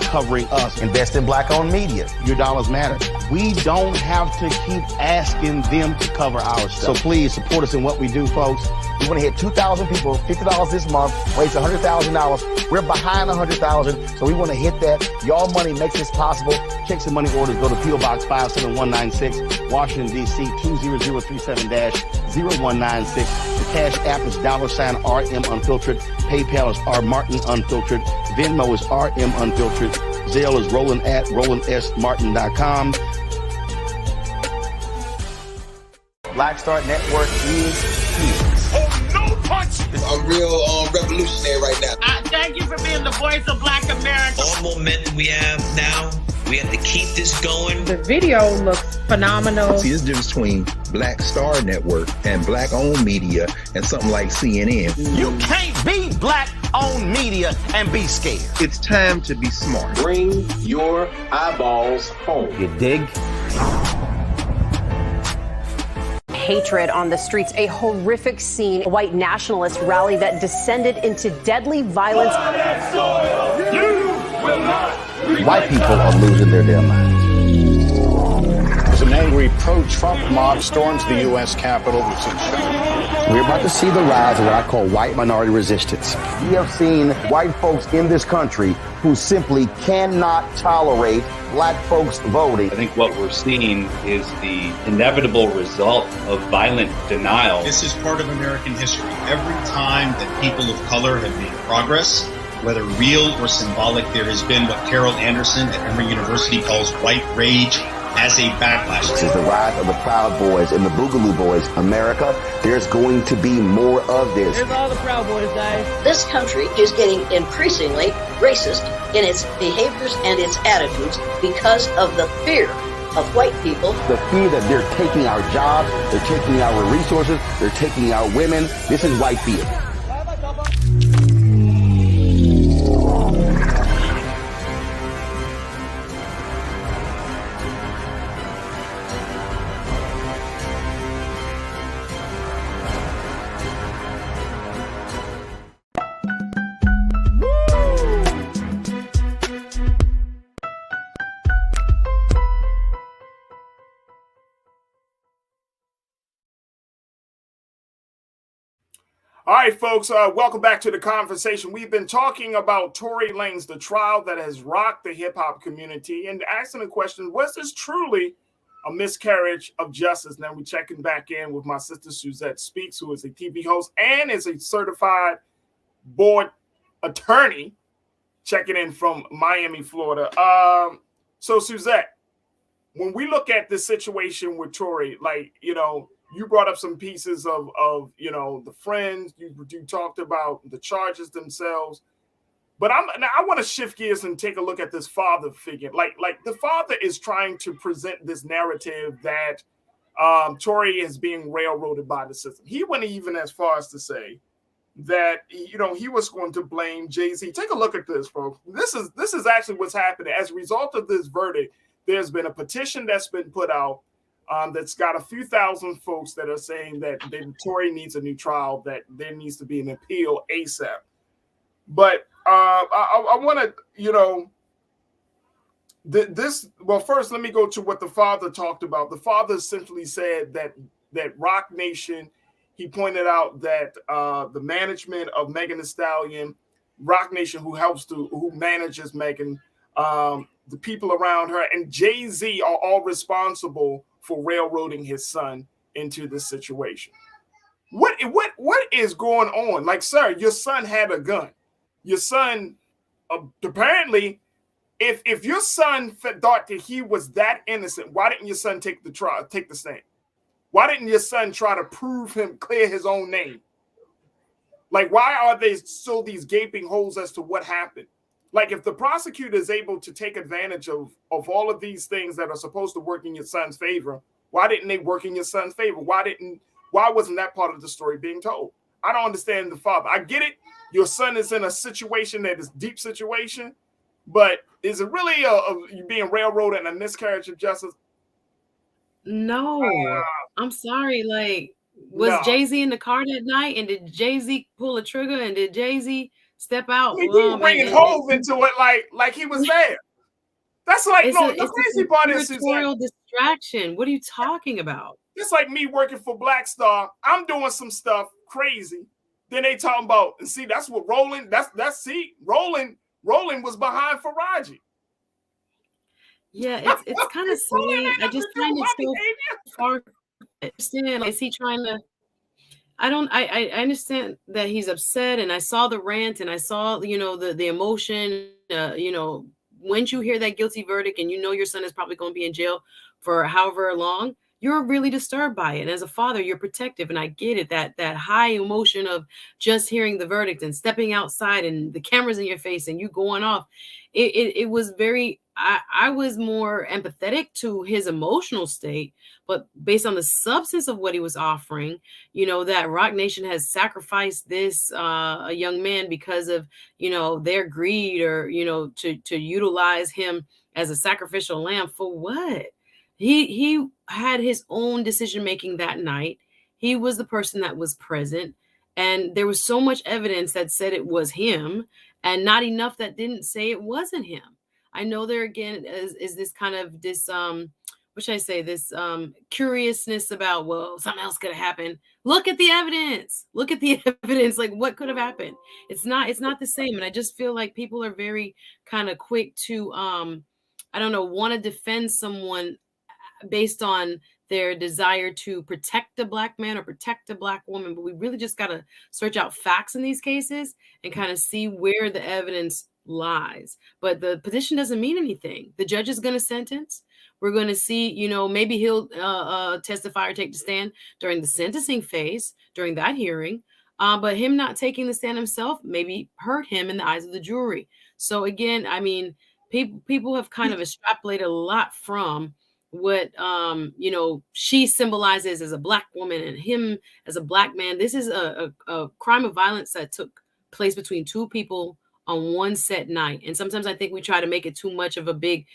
Speaker 3: covering us. Invest in black-owned media. Your dollars matter. We don't have to keep asking them to cover our stuff. So please support us in what we do, folks. We want to hit 2,000 people, $50 this month, raise $100,000. We're behind 100,000, so we want to hit that. Y'all money makes this possible. Checks and money orders go to P.O. Box 57196, Washington, D.C. 20037-0196. The Cash App is $RM Unfiltered. PayPal is R Martin Unfiltered. Venmo is RM Unfiltered. Zelle is Roland at RolandSMartin.com. Black Star Network is here.
Speaker 5: Oh, no punch! I'm real revolutionary right now.
Speaker 6: Thank you for being the voice of Black America.
Speaker 16: All momentum we have now, we have to keep this going.
Speaker 8: The video looks phenomenal.
Speaker 9: See, there's a difference between Black Star Network and black-owned media and something like CNN.
Speaker 3: You can't be black-owned media and be scared.
Speaker 9: It's time to be smart.
Speaker 10: Bring your eyeballs home.
Speaker 3: You dig?
Speaker 4: Hatred on the streets, a horrific scene, a white nationalist rally that descended into deadly violence.
Speaker 3: White people are losing their damn minds.
Speaker 11: It's a An angry pro-Trump mob storms the U.S. Capitol.
Speaker 3: We're about to see the rise of what I call white minority resistance. We have seen white folks in this country who simply cannot tolerate black folks voting.
Speaker 12: I think what we're seeing is the inevitable result of violent denial.
Speaker 13: This is part of American history. Every time that people of color have made progress, whether real or symbolic, there has been what Carol Anderson at Emory University calls white rage as a backlash.
Speaker 3: This is the rise of the Proud Boys and the Boogaloo Boys. America, there's going to be more of this.
Speaker 14: Here's all the Proud Boys, guys.
Speaker 15: This country is getting increasingly racist in its behaviors and its attitudes because of the fear of white people.
Speaker 3: The fear that they're taking our jobs, they're taking our resources, they're taking our women. This is white fear.
Speaker 1: All right, folks, welcome back to the conversation. We've been talking about Tory Lanez, the trial that has rocked the hip-hop community, and asking the question, was this truly a miscarriage of justice? Now we're checking back in with my sister Suzette Speaks, who is a TV host and is a certified board attorney, checking in from Miami, Florida. So Suzette, when we look at this situation with Tory, like, you know, you brought up some pieces of you know, the friends. You talked about the charges themselves, but I want to shift gears and take a look at this father figure. Like the father is trying to present this narrative that Tory is being railroaded by the system. He went even as far as to say that, you know, he was going to blame Jay-Z. Take a look at this, folks. This is actually what's happening as a result of this verdict. There's been a petition that's been put out. That's got a few thousand folks that are saying that Tory needs a new trial, that there needs to be an appeal ASAP. But I want to, you know, well, first, let me go to what the father talked about. The father simply said that Rock Nation, he pointed out that the management of Megan Thee Stallion, Rock Nation, who manages Megan, the people around her, and Jay-Z are all responsible for railroading his son into this situation. What is going on? Like, sir, your son had a gun. Your son, apparently, if your son thought that he was that innocent, why didn't your son take the stand? Why didn't your son try to clear his own name? Like, why are there still these gaping holes as to what happened? Like, if the prosecutor is able to take advantage of all of these things that are supposed to work in your son's favor, why didn't they work in your son's favor? Why wasn't that part of the story being told? I don't understand the father. I get it. Your son is in a situation that is deep situation, but is it really you being railroaded and a miscarriage of justice?
Speaker 2: No, I'm sorry. Like, was Jay-Z in the car that night, and did Jay-Z pull a trigger, and did Jay-Z step out?
Speaker 1: He bringing Hove into it like he was there. That's like, the crazy part is
Speaker 2: spiritual distraction. What are you talking about?
Speaker 1: It's like me working for Black Star. I'm doing some stuff crazy. Then they talking about, and see, that's what Roland was behind Farajii.
Speaker 2: Yeah, it's kind of silly. I just find it so far. Like, is he trying to? I understand that he's upset, and I saw the rant, and I saw, you know, the emotion. You know, once you hear that guilty verdict, and you know your son is probably going to be in jail for however long, you're really disturbed by it. And as a father, you're protective, and I get it. That high emotion of just hearing the verdict and stepping outside, and the cameras in your face, and you going off. It was very. I was more empathetic to his emotional state, but based on the substance of what he was offering, you know, that Rock Nation has sacrificed this a young man because of, you know, their greed, or, you know, to utilize him as a sacrificial lamb for what? He had his own decision making that night. He was the person that was present, and there was so much evidence that said it was him, and not enough that didn't say it wasn't him. I know there again is this kind of what should I say, this curiousness about, well, something else could have happened. Look at the evidence. Look at the evidence. Like, what could have happened? It's not the same. And I just feel like people are very kind of quick to I don't know, want to defend someone based on their desire to protect a Black man or protect a Black woman. But we really just got to search out facts in these cases and kind of see where the evidence lies. But the petition doesn't mean anything. The judge is going to sentence. We're going to see, you know, maybe he'll testify or take the stand during the sentencing phase, during that hearing. But him not taking the stand himself maybe hurt him in the eyes of the jury. So again, I mean, people have kind of extrapolated a lot from what you know, she symbolizes as a Black woman and him as a Black man. This is a crime of violence that took place between two people on one set night. And sometimes I think we try to make it too much of a big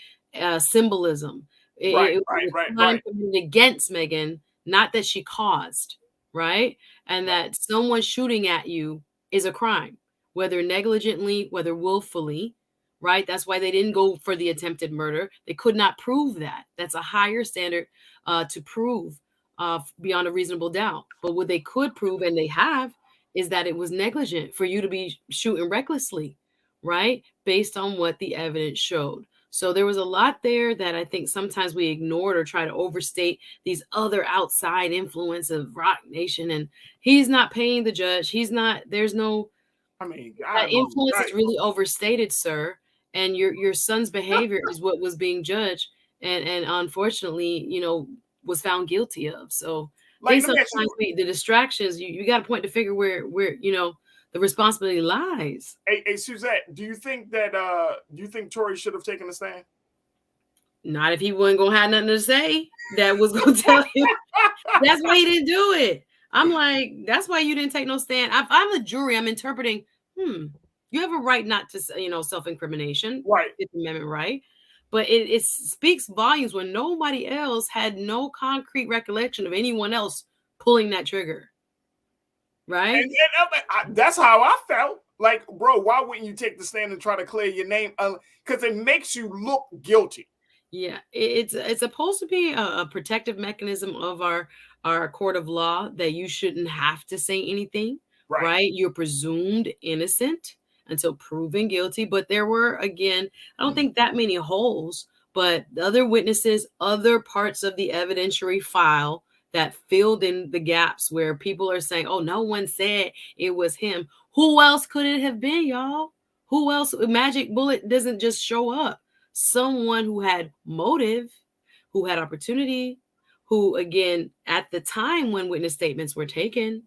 Speaker 2: symbolism. It was a crime committed against Megan, not that she caused, right? And that someone shooting at you is a crime, whether negligently, whether willfully, right? That's why they didn't go for the attempted murder. They could not prove that. That's a higher standard to prove beyond a reasonable doubt. But what they could prove, and they have, is that it was negligent for you to be shooting recklessly, right? Based on what the evidence showed. So there was a lot there that I think sometimes we ignored or try to overstate these other outside influence of Rock Nation. And he's not paying the judge. He's not, there's no,
Speaker 1: I mean,
Speaker 2: that influence is really overstated, sir. And your son's behavior is what was being judged, and unfortunately, you know, was found guilty of. So
Speaker 1: like,
Speaker 2: sometimes the distractions, you got to point to figure where you know the responsibility lies.
Speaker 1: Hey, Suzette, do you think Tory should have taken a stand?
Speaker 2: Not if he wasn't gonna have nothing to say that was gonna tell him. That's why he didn't do it. I'm like, that's why you didn't take no stand. I'm the jury. I'm interpreting. You have a right not to, you know, self-incrimination,
Speaker 1: right?
Speaker 2: Fifth Amendment right, but it speaks volumes when nobody else had no concrete recollection of anyone else pulling that trigger, right?
Speaker 1: And that's how I felt. Like, bro, why wouldn't you take the stand and try to clear your name? Because it makes you look guilty.
Speaker 2: Yeah, it's supposed to be a protective mechanism of our court of law that you shouldn't have to say anything, right? You're presumed innocent until proven guilty. But there were, again, I don't think that many holes, but the other witnesses, other parts of the evidentiary file that filled in the gaps where people are saying, oh, no one said it was him. Who else could it have been, y'all? Who else? A magic bullet doesn't just show up. Someone who had motive, who had opportunity, who, again, at the time when witness statements were taken,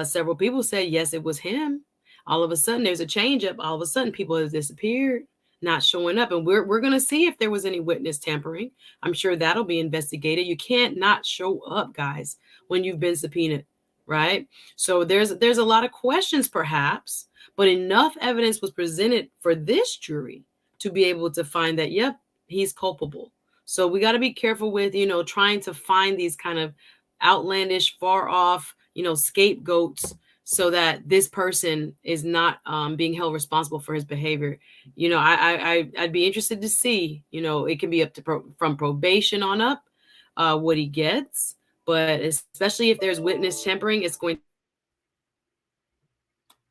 Speaker 2: several people said, yes, it was him. All of a sudden, there's a change up. All of a sudden, people have disappeared, not showing up. And we're going to see if there was any witness tampering. I'm sure that'll be investigated. You can't not show up, guys, when you've been subpoenaed, right? So there's a lot of questions, perhaps, but enough evidence was presented for this jury to be able to find that, yep, he's culpable. So we got to be careful with, you know, trying to find these kind of outlandish, far off, you know, scapegoats so that this person is not being held responsible for his behavior. You know, I'd be interested to see, you know, it can be up to from probation on up what he gets, but especially if there's witness tampering, it's going.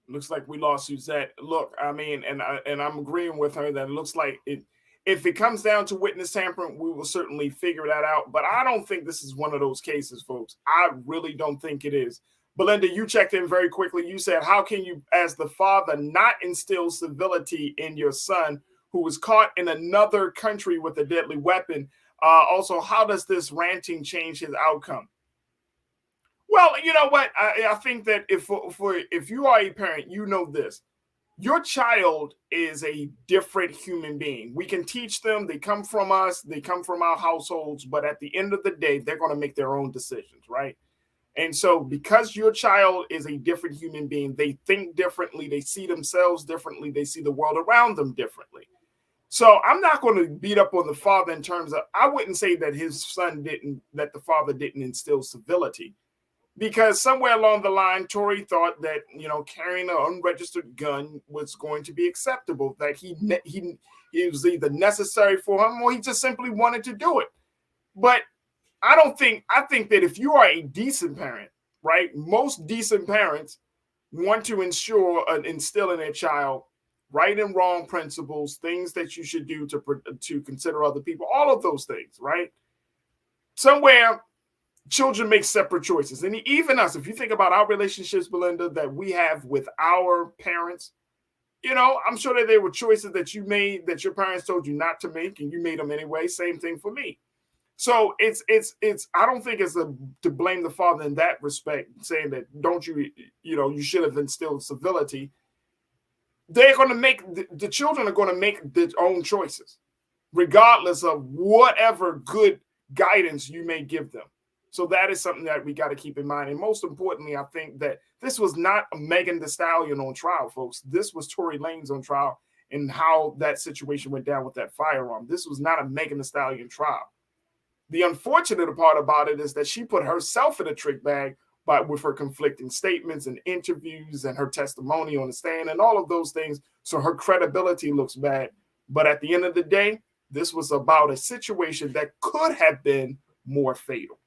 Speaker 1: Looks like we lost Suzette. Look, I mean, and I'm agreeing with her that it looks like it. If it comes down to witness tampering, we will certainly figure that out. But I don't think this is one of those cases, folks. I really don't think it is. Belinda, you checked in very quickly. You said, how can you, as the father, not instill civility in your son who was caught in another country with a deadly weapon? Also, how does this ranting change his outcome? Well, you know what? I think that if you are a parent, you know this. Your child is a different human being. We can teach them. They come from us. They come from our households. But at the end of the day, they're going to make their own decisions, right? And so because your child is a different human being, they think differently. They see themselves differently. They see the world around them differently. So I'm not going to beat up on the father in terms of, I wouldn't say that that the father didn't instill civility. Because somewhere along the line, Tory thought that, you know, carrying an unregistered gun was going to be acceptable, that he was either necessary for him or he just simply wanted to do it. But I think that if you are a decent parent, right? Most decent parents want to instill in their child right and wrong principles, things that you should do to consider other people, all of those things, right? Somewhere children make separate choices. And even us, if you think about our relationships, Belinda, that we have with our parents, I'm sure that there were choices that you made that your parents told you not to make, and you made them anyway. Same thing for me. So it's I don't think it's to blame the father in that respect, saying that you should have instilled civility. They're going to make the children are going to make their own choices, regardless of whatever good guidance you may give them. So that is something that we got to keep in mind. And most importantly, I think that this was not a Megan Thee Stallion on trial, folks. This was Tory Lanez on trial, and how that situation went down with that firearm. This was not a Megan Thee Stallion trial. The unfortunate part about it is that she put herself in a trick bag with her conflicting statements and interviews and her testimony on the stand and all of those things. So her credibility looks bad. But at the end of the day, this was about a situation that could have been more fatal.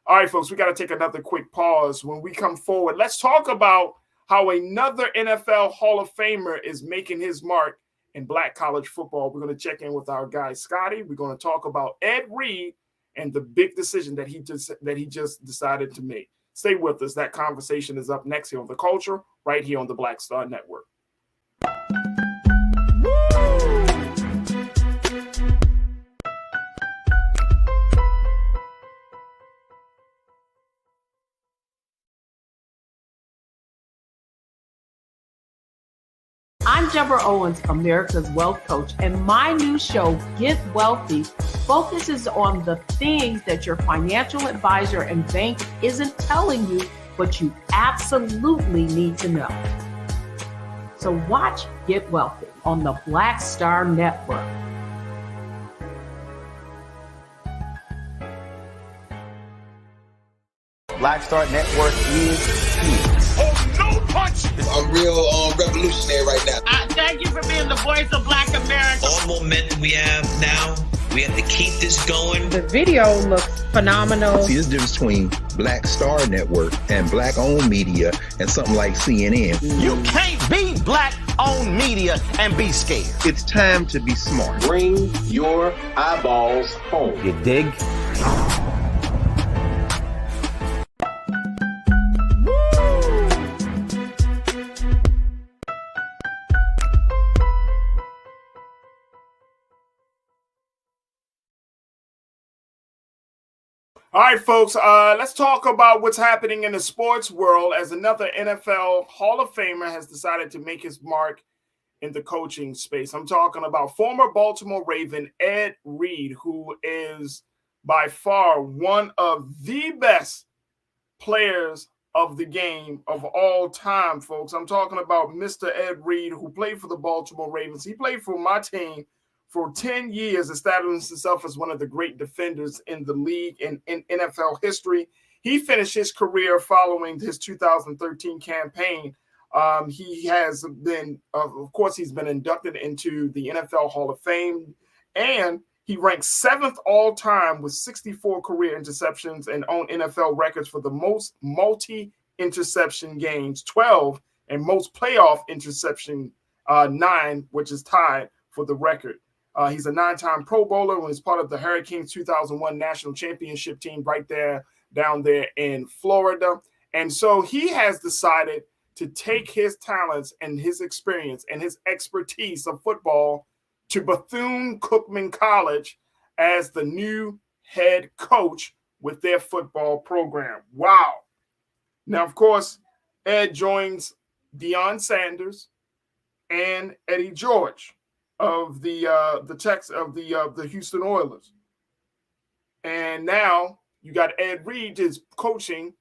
Speaker 1: All right, folks, we got to take another quick pause. When we come forward, let's talk about how another NFL Hall of Famer is making his mark in Black college football. We're going to check in with our guy, Scotty. We're going to talk about Ed Reed and the big decision that he just decided to make. Stay with us. That conversation is up next here on The Culture, right here on the Black Star Network.
Speaker 8: I'm Deborah Owens, America's Wealth Coach, and my new show, Get Wealthy, focuses on the things that your financial advisor and bank isn't telling you, but you absolutely need to know. So watch Get Wealthy on the Black Star Network.
Speaker 3: Black Star Network is here.
Speaker 5: Oh, no punch! I'm real revolutionary right now.
Speaker 6: Thank you for being the voice of Black America.
Speaker 16: All momentum we have now, we have to keep this going.
Speaker 8: The video looks phenomenal.
Speaker 9: See, there's a difference between Black Star Network and Black-owned media and something like CNN.
Speaker 3: You can't be Black-owned media and be scared.
Speaker 9: It's time to be smart.
Speaker 10: Bring your eyeballs home.
Speaker 3: You dig?
Speaker 1: All right, folks, let's talk about what's happening in the sports world as another NFL Hall of Famer has decided to make his mark in the coaching space. I'm talking about former Baltimore Raven Ed Reed, who is by far one of the best players of the game of all time, folks. I'm talking about Mr. Ed Reed, who played for the Baltimore Ravens. He played for my team for 10 years, establishing himself as one of the great defenders in the league and in NFL history. He finished his career following his 2013 campaign. He has been, of course, he's been inducted into the NFL Hall of Fame, and he ranks 7th all time with 64 career interceptions and own NFL records for the most multi-interception games, 12, and most playoff interception, 9, which is tied for the record. He's a 9-time Pro Bowler and was part of the Hurricanes 2001 National Championship team down there in Florida. And so he has decided to take his talents and his experience and his expertise of football to Bethune Cookman College as the new head coach with their football program. Wow. Now, of course, Ed joins Deion Sanders and Eddie George of the Houston Oilers. And now you got Ed Reed is coaching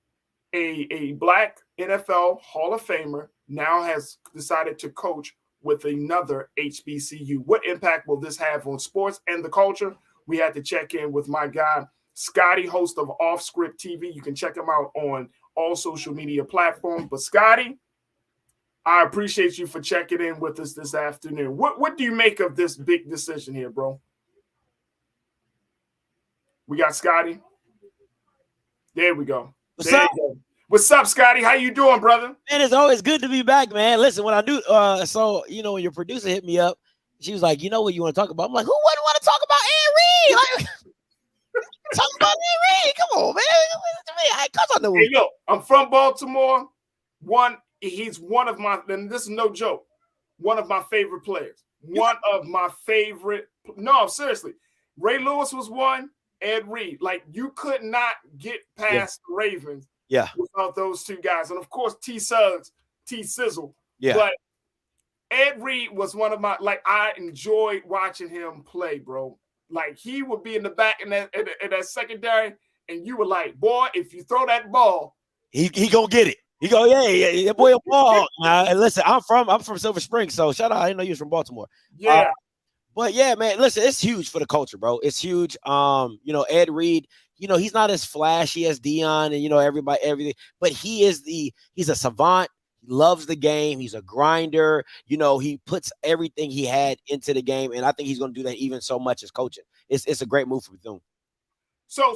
Speaker 1: a Black NFL Hall of Famer, now has decided to coach with another HBCU. What impact will this have on sports and the culture? We had to check in with my guy, Scotty, host of Off Script TV. You can check him out on all social media platforms. But Scotty, I appreciate you for checking in with us this afternoon. What do you make of this big decision here, bro? We got Scotty. There we go.
Speaker 17: What's up?
Speaker 1: What's up, Scotty? How you doing, brother?
Speaker 17: Man, it's always good to be back, man. Listen, when I do, when your producer hit me up, she was like, you know what you want to talk about? I'm like, who wouldn't want to talk about Ed Reed? Like, talk about Ed Reed. Come on, man. I know.
Speaker 1: Hey, look, I'm from Baltimore. He's one of my, and this is no joke, one of my favorite players. No, seriously. Ray Lewis was one, Ed Reed. Like, you could not get past the Ravens without those two guys. And, of course, T-Sizzle.
Speaker 17: Yeah.
Speaker 1: But Ed Reed was one of my, like, I enjoyed watching him play, bro. Like, he would be in the back in that secondary, and you were like, boy, if you throw that ball.
Speaker 17: He gonna get it. He go, yeah, that boy a ball. And listen, I'm from Silver Spring, so shout out. I didn't know you was from Baltimore.
Speaker 1: Yeah.
Speaker 17: But yeah, man, listen, it's huge for the culture, bro. It's huge. Ed Reed, he's not as flashy as Deion and everything, but he's a savant. He loves the game. He's a grinder. He puts everything he had into the game, and I think he's gonna do that even so much as coaching. It's a great move for Bethune.
Speaker 1: So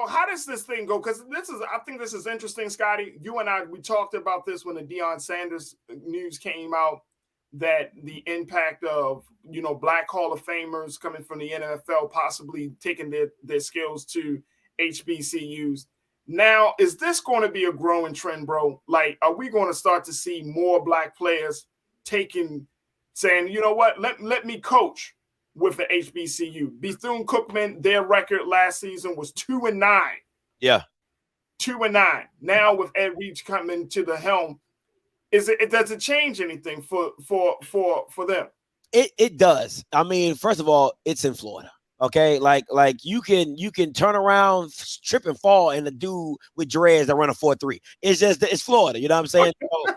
Speaker 1: how does this thing go? Because I think this is interesting, Scotty. You and I, we talked about this when the Deion Sanders news came out, that the impact of, Black Hall of Famers coming from the NFL possibly taking their skills to HBCUs. Now, is this going to be a growing trend, bro? Like, are we going to start to see more Black players saying, you know what, let me coach with the HBCU? Bethune Cookman, their record last season was 2-9.
Speaker 17: Yeah.
Speaker 1: 2-9. Now with Ed Reed coming to the helm, does it change anything for them?
Speaker 17: It does. I mean, first of all, it's in Florida. Okay, like you can turn around, trip and fall, and the dude with dreads that run a 4.3. It's Florida. You know what I'm saying? So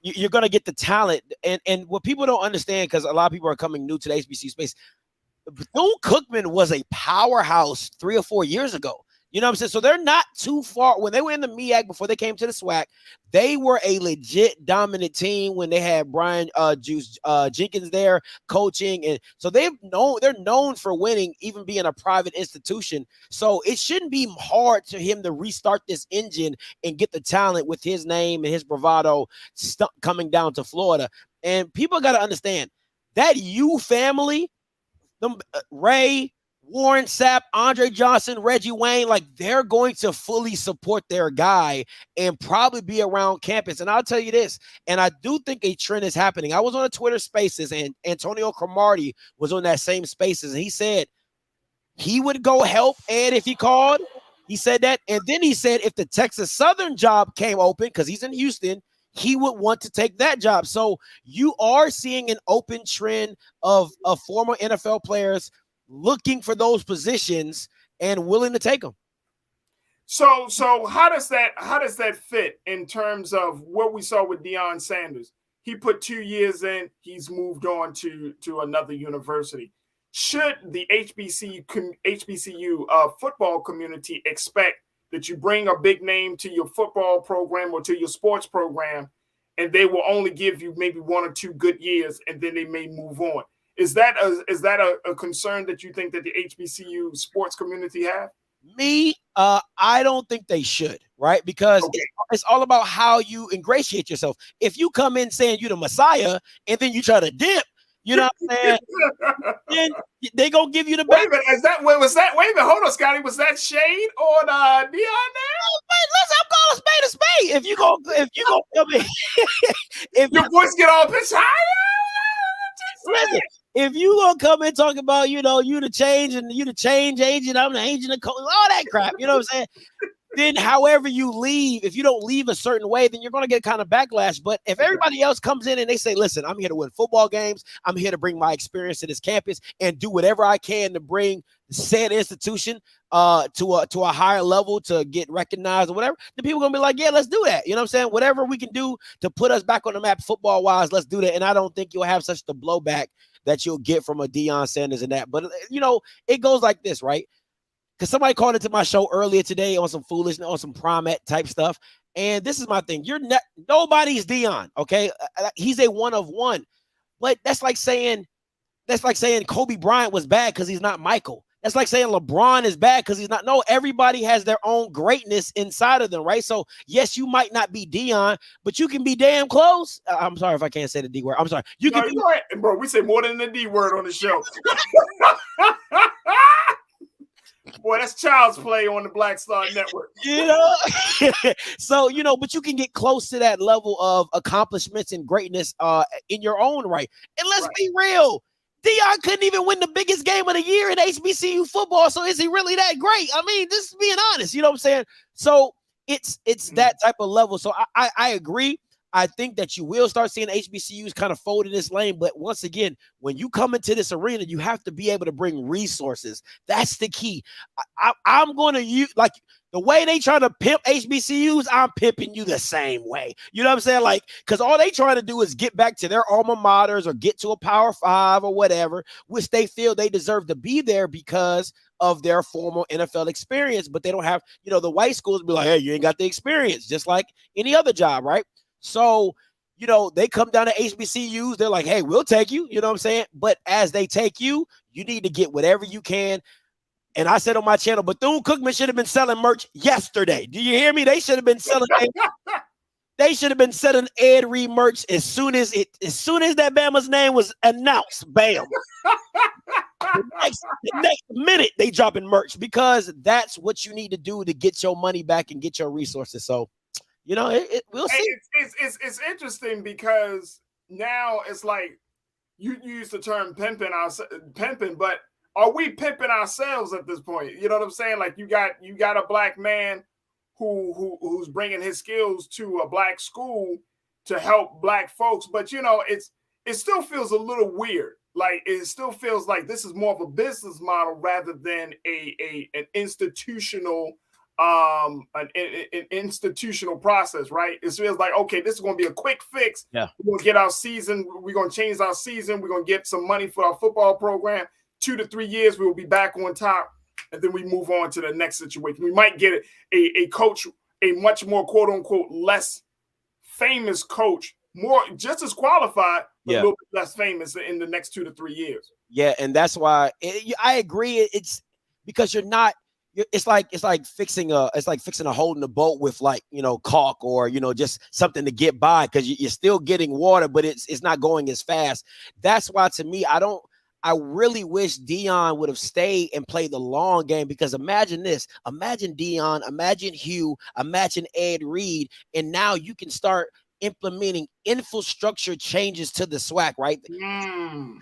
Speaker 17: you're gonna get the talent, and what people don't understand, because a lot of people are coming new to the HBCU space. Bethune Cookman was a powerhouse 3 or 4 years ago. You know what I'm saying? So they're not too far. When they were in the MEAC before they came to the SWAC, they were a legit dominant team when they had Brian Jenkins there coaching. And so they're known for winning, even being a private institution. So it shouldn't be hard to him to restart this engine and get the talent with his name and his bravado coming down to Florida. And people got to understand that family, Ray, Warren Sapp, Andre Johnson, Reggie Wayne, like, they're going to fully support their guy and probably be around campus. And I'll tell you this, and I do think a trend is happening. I was on a Twitter Spaces, and Antonio Cromartie was on that same Spaces, and he said he would go help Ed if he called. He said that. And then he said if the Texas Southern job came open, because he's in Houston, he would want to take that job. So you are seeing an open trend of former NFL players looking for those positions and willing to take them.
Speaker 1: So how does that fit in terms of what we saw with Deion Sanders? He put 2 years in, he's moved on to another university. Should the HBCU football community expect that you bring a big name to your football program or to your sports program, and they will only give you maybe 1 or 2 good years, and then they may move on? Is that a concern that you think that the HBCU sports community have?
Speaker 17: I don't think they should, right? Because it's all about how you ingratiate yourself. If you come in saying you're the Messiah and then you try to dip, you know what I'm saying? Then they gonna give you the back.
Speaker 1: Wait a minute, hold on, Scotty. Was that shade on Deion there?
Speaker 17: Listen, I'm calling spade a spade. If you gonna come in, if
Speaker 1: your voice get all pitched higher.
Speaker 17: Listen, if you gonna come and talk about, you the change agent, I'm the agent of coach, all that crap, you know what I'm saying? Then however you leave, if you don't leave a certain way, then you're gonna get kind of backlash. But if everybody else comes in and they say, listen, I'm here to win football games, I'm here to bring my experience to this campus and do whatever I can to bring said institution to a higher level to get recognized or whatever, then people are gonna be like, yeah, let's do that. You know what I'm saying? Whatever we can do to put us back on the map football wise, let's do that. And I don't think you'll have such the blowback that you'll get from a Deion Sanders and that. But it goes like this, right? Because somebody called into my show earlier today on some foolishness, on some Promet type stuff. And this is my thing. Nobody's Deion, okay? He's a one of one. But that's like saying Kobe Bryant was bad because he's not Michael. That's like saying LeBron is bad because he's not. No, everybody has their own greatness inside of them, right? So, yes, you might not be Dion, but you can be damn close. I'm sorry if I can't say the D word. I'm sorry. You can be
Speaker 1: right. Bro, we say more than the D word on the show. Boy, that's child's play on the Black Star Network.
Speaker 17: You know, so, you know, but you can get close to that level of accomplishments and greatness in your own right. And let's be real. Dion couldn't even win the biggest game of the year in HBCU football. So is he really that great? I mean, just being honest, you know what I'm saying? So it's that type of level. So I agree. I think that you will start seeing HBCUs kind of fold in this lane. But once again, when you come into this arena, you have to be able to bring resources. That's the key. I'm going to use, like, the way they try to pimp HBCUs, I'm pimping you the same way. You know what I'm saying? Like, because all they trying to do is get back to their alma maters or get to a Power 5 or whatever, which they feel they deserve to be there because of their formal NFL experience. But they don't have, you know, the white schools be like, hey, you ain't got the experience, just like any other job, right? So, you know, they come down to HBCUs. They're like, hey, we'll take you. You know what I'm saying? But as they take you, you need to get whatever you can. And I said on my channel, Bethune Cookman should have been selling merch yesterday. Do you hear me? They should have been selling. They should have been selling Ed Reed merch as soon as that Bama's name was announced. Bam. The next minute they dropping merch, because that's what you need to do to get your money back and get your resources. So, you know, we'll see.
Speaker 1: It's interesting because now it's like you use the term pimping, but are we pimping ourselves at this point? You know what I'm saying? Like you got a black man who's bringing his skills to a black school to help black folks, but you know it still feels a little weird. Like it still feels like this is more of a business model rather than an institutional an institutional process, right? It feels like, okay, this is going to be a quick fix.
Speaker 17: Yeah,
Speaker 1: we're going to get our season. We're going to change our season. We're going to get some money for our football program. 2 to 3 years, we will be back on top, and then we move on to the next situation. We might get a coach, a much more quote unquote less famous coach, more just as qualified, but a little bit less famous in the next 2 to 3 years.
Speaker 17: Yeah, and that's why I agree. It's because you're not. It's like fixing a hole in the boat with, like, you know, caulk or, you know, just something to get by, because you're still getting water, but it's not going as fast. That's why, to me, I really wish Dion would have stayed and played the long game, because imagine this. Imagine Dion, imagine Hugh, imagine Ed Reed, and now you can start implementing infrastructure changes to the SWAC, right?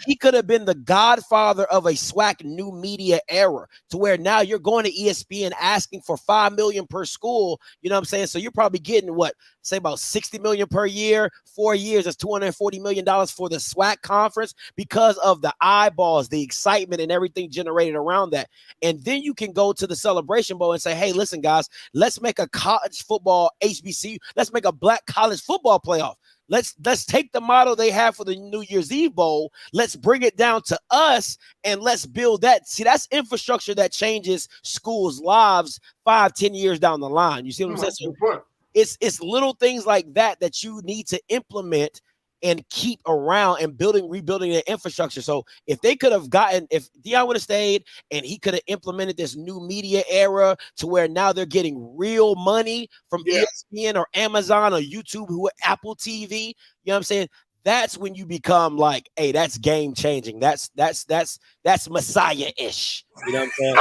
Speaker 17: He could have been the godfather of a SWAC new media era, to where now you're going to ESPN asking for $5 million per school. You know what I'm saying? So you're probably getting say about $60 million per year, 4 years. That's $240 million for the SWAC conference, because of the eyeballs, the excitement, and everything generated around that. And then you can go to the Celebration Bowl and say, hey, listen, guys, let's make a college football HBCU. Let's make a black college football playoff. Let's take the model they have for the New Year's Eve Bowl. Let's bring it down to us, and let's build that. See, that's infrastructure that changes schools' lives 5-10 years down the line. You see what I'm saying? So it's little things like that you need to implement and keep around, and rebuilding their infrastructure. So if Dion would have stayed and he could have implemented this new media era to where now they're getting real money from ESPN or Amazon or YouTube, Apple TV, you know what I'm saying? That's when you become like, hey, that's game changing. That's Messiah-ish. You know what I'm saying?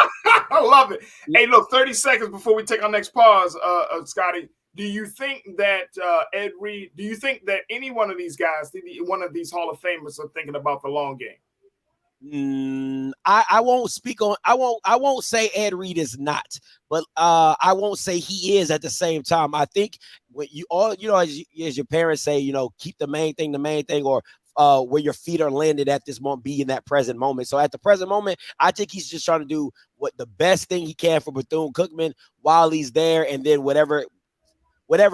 Speaker 1: I love it. Hey, look, 30 seconds before we take our next pause, Scotty. Do you think that Ed Reed, do you think that any one of these guys, one of these Hall of Famers, are thinking about the long game?
Speaker 17: I won't say Ed Reed is not, but I won't say he is at the same time. I think when as your parents say, you know, keep the main thing, or where your feet are landed at this moment, be in that present moment. So at the present moment, I think he's just trying to do the best thing he can for Bethune-Cookman while he's there, and then whatever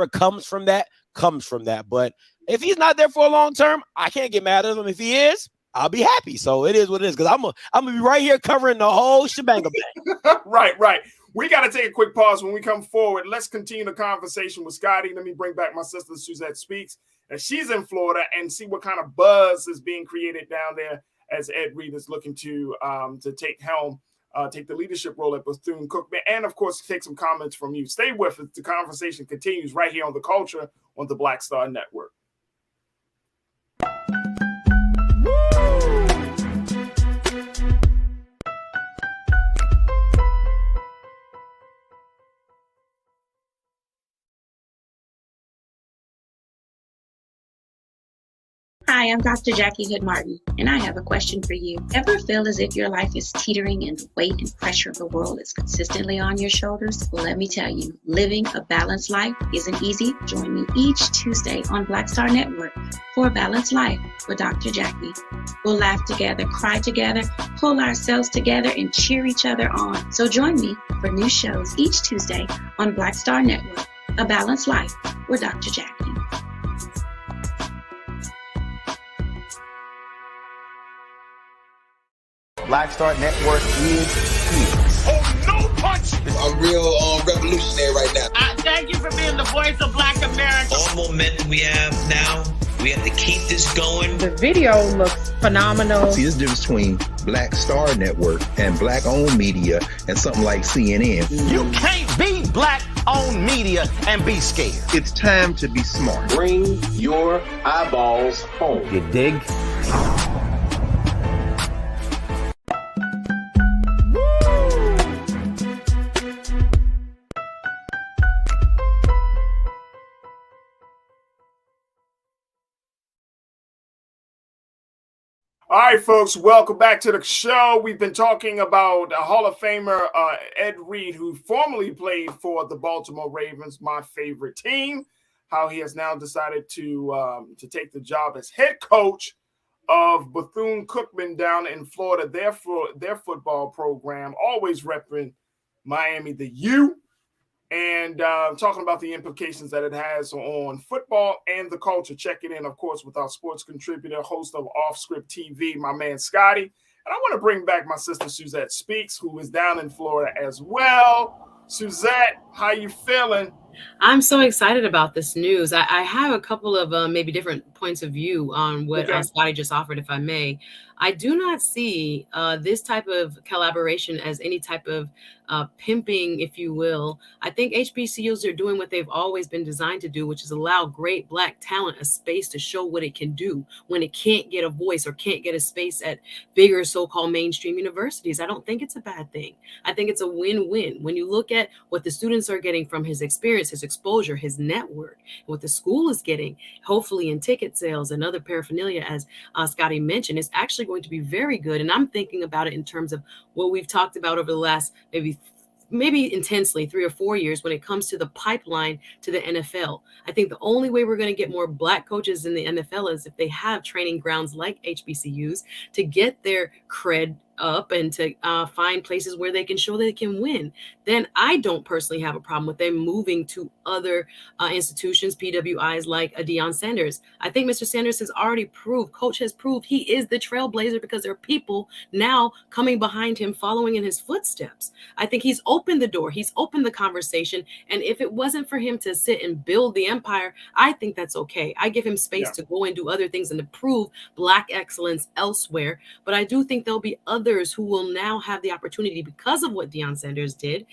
Speaker 17: comes from that. But if he's not there for a long term, I can't get mad at him. If he is, I'll be happy. So it is what it is, because I'm gonna be right here covering the whole shebang.
Speaker 1: Right. We got to take a quick pause. When we come forward, let's continue the conversation with Scotty. Let me bring back my sister Suzette Speaks, and she's in Florida, and see what kind of buzz is being created down there as Ed Reed is looking to take helm take the leadership role at Bethune Cookman, and of course, take some comments from you. Stay with us. The conversation continues right here on The Culture on the Black Star Network.
Speaker 18: Hi, I'm Dr. Jackie Hood Martin, and I have a question for you. Ever feel as if your life is teetering and the weight and pressure of the world is consistently on your shoulders? Well, let me tell you, living a balanced life isn't easy. Join me each Tuesday on Black Star Network for A Balanced Life with Dr. Jackie. We'll laugh together, cry together, pull ourselves together, and cheer each other on. So join me for new shows each Tuesday on Black Star Network, A Balanced Life with Dr. Jackie.
Speaker 3: Black Star Network is here.
Speaker 5: Oh, no punch! I'm real revolutionary right now.
Speaker 6: Thank you for being the voice of Black America.
Speaker 16: All momentum we have now, we have to keep this going.
Speaker 8: The video looks phenomenal.
Speaker 9: See, this difference between Black Star Network and black-owned media and something like CNN.
Speaker 3: You can't be black-owned media and be scared.
Speaker 9: It's time to be smart.
Speaker 10: Bring your eyeballs home.
Speaker 3: You dig?
Speaker 1: All right, folks, welcome back to the show. We've been talking about Hall of Famer Ed Reed, who formerly played for the Baltimore Ravens, my favorite team, how he has now decided to take the job as head coach of Bethune Cookman down in Florida, their football program, always repping Miami, the U. And talking about the implications that it has on football and the culture. Checking in, of course, with our sports contributor, host of Off Script TV, my man Scotty. And I want to bring back my sister Suzette Speaks, who is down in Florida as well. Suzette, how you feeling?
Speaker 2: I'm so excited about this news. I have a couple of maybe different points of view on what Scotty just offered, if I may. I do not see this type of collaboration as any type of pimping, if you will. I think HBCUs are doing what they've always been designed to do, which is allow great Black talent a space to show what it can do when it can't get a voice or can't get a space at bigger so-called mainstream universities. I don't think it's a bad thing. I think it's a win-win. When you look at what the students are getting from his experience, his exposure, his network, what the school is getting, hopefully in ticket sales and other paraphernalia, as Scotty mentioned, it's actually going to be very good. And I'm thinking about it in terms of what we've talked about over the last maybe intensely 3 or 4 years when it comes to the pipeline to the NFL. I think the only way we're going to get more Black coaches in the NFL is if they have training grounds like HBCUs to get their cred up and to find places where they can show they can win. Then I don't personally have a problem with them moving to other institutions, PWIs like a Deion Sanders. I think Mr. Sanders has already proved, coach has proved he is the trailblazer because there are people now coming behind him, following in his footsteps. I think he's opened the door. He's opened the conversation. And if it wasn't for him to sit and build the empire, I think that's okay. I give him space to go and do other things and to prove Black excellence elsewhere. But I do think there'll be others who will now have the opportunity because of what Deion Sanders did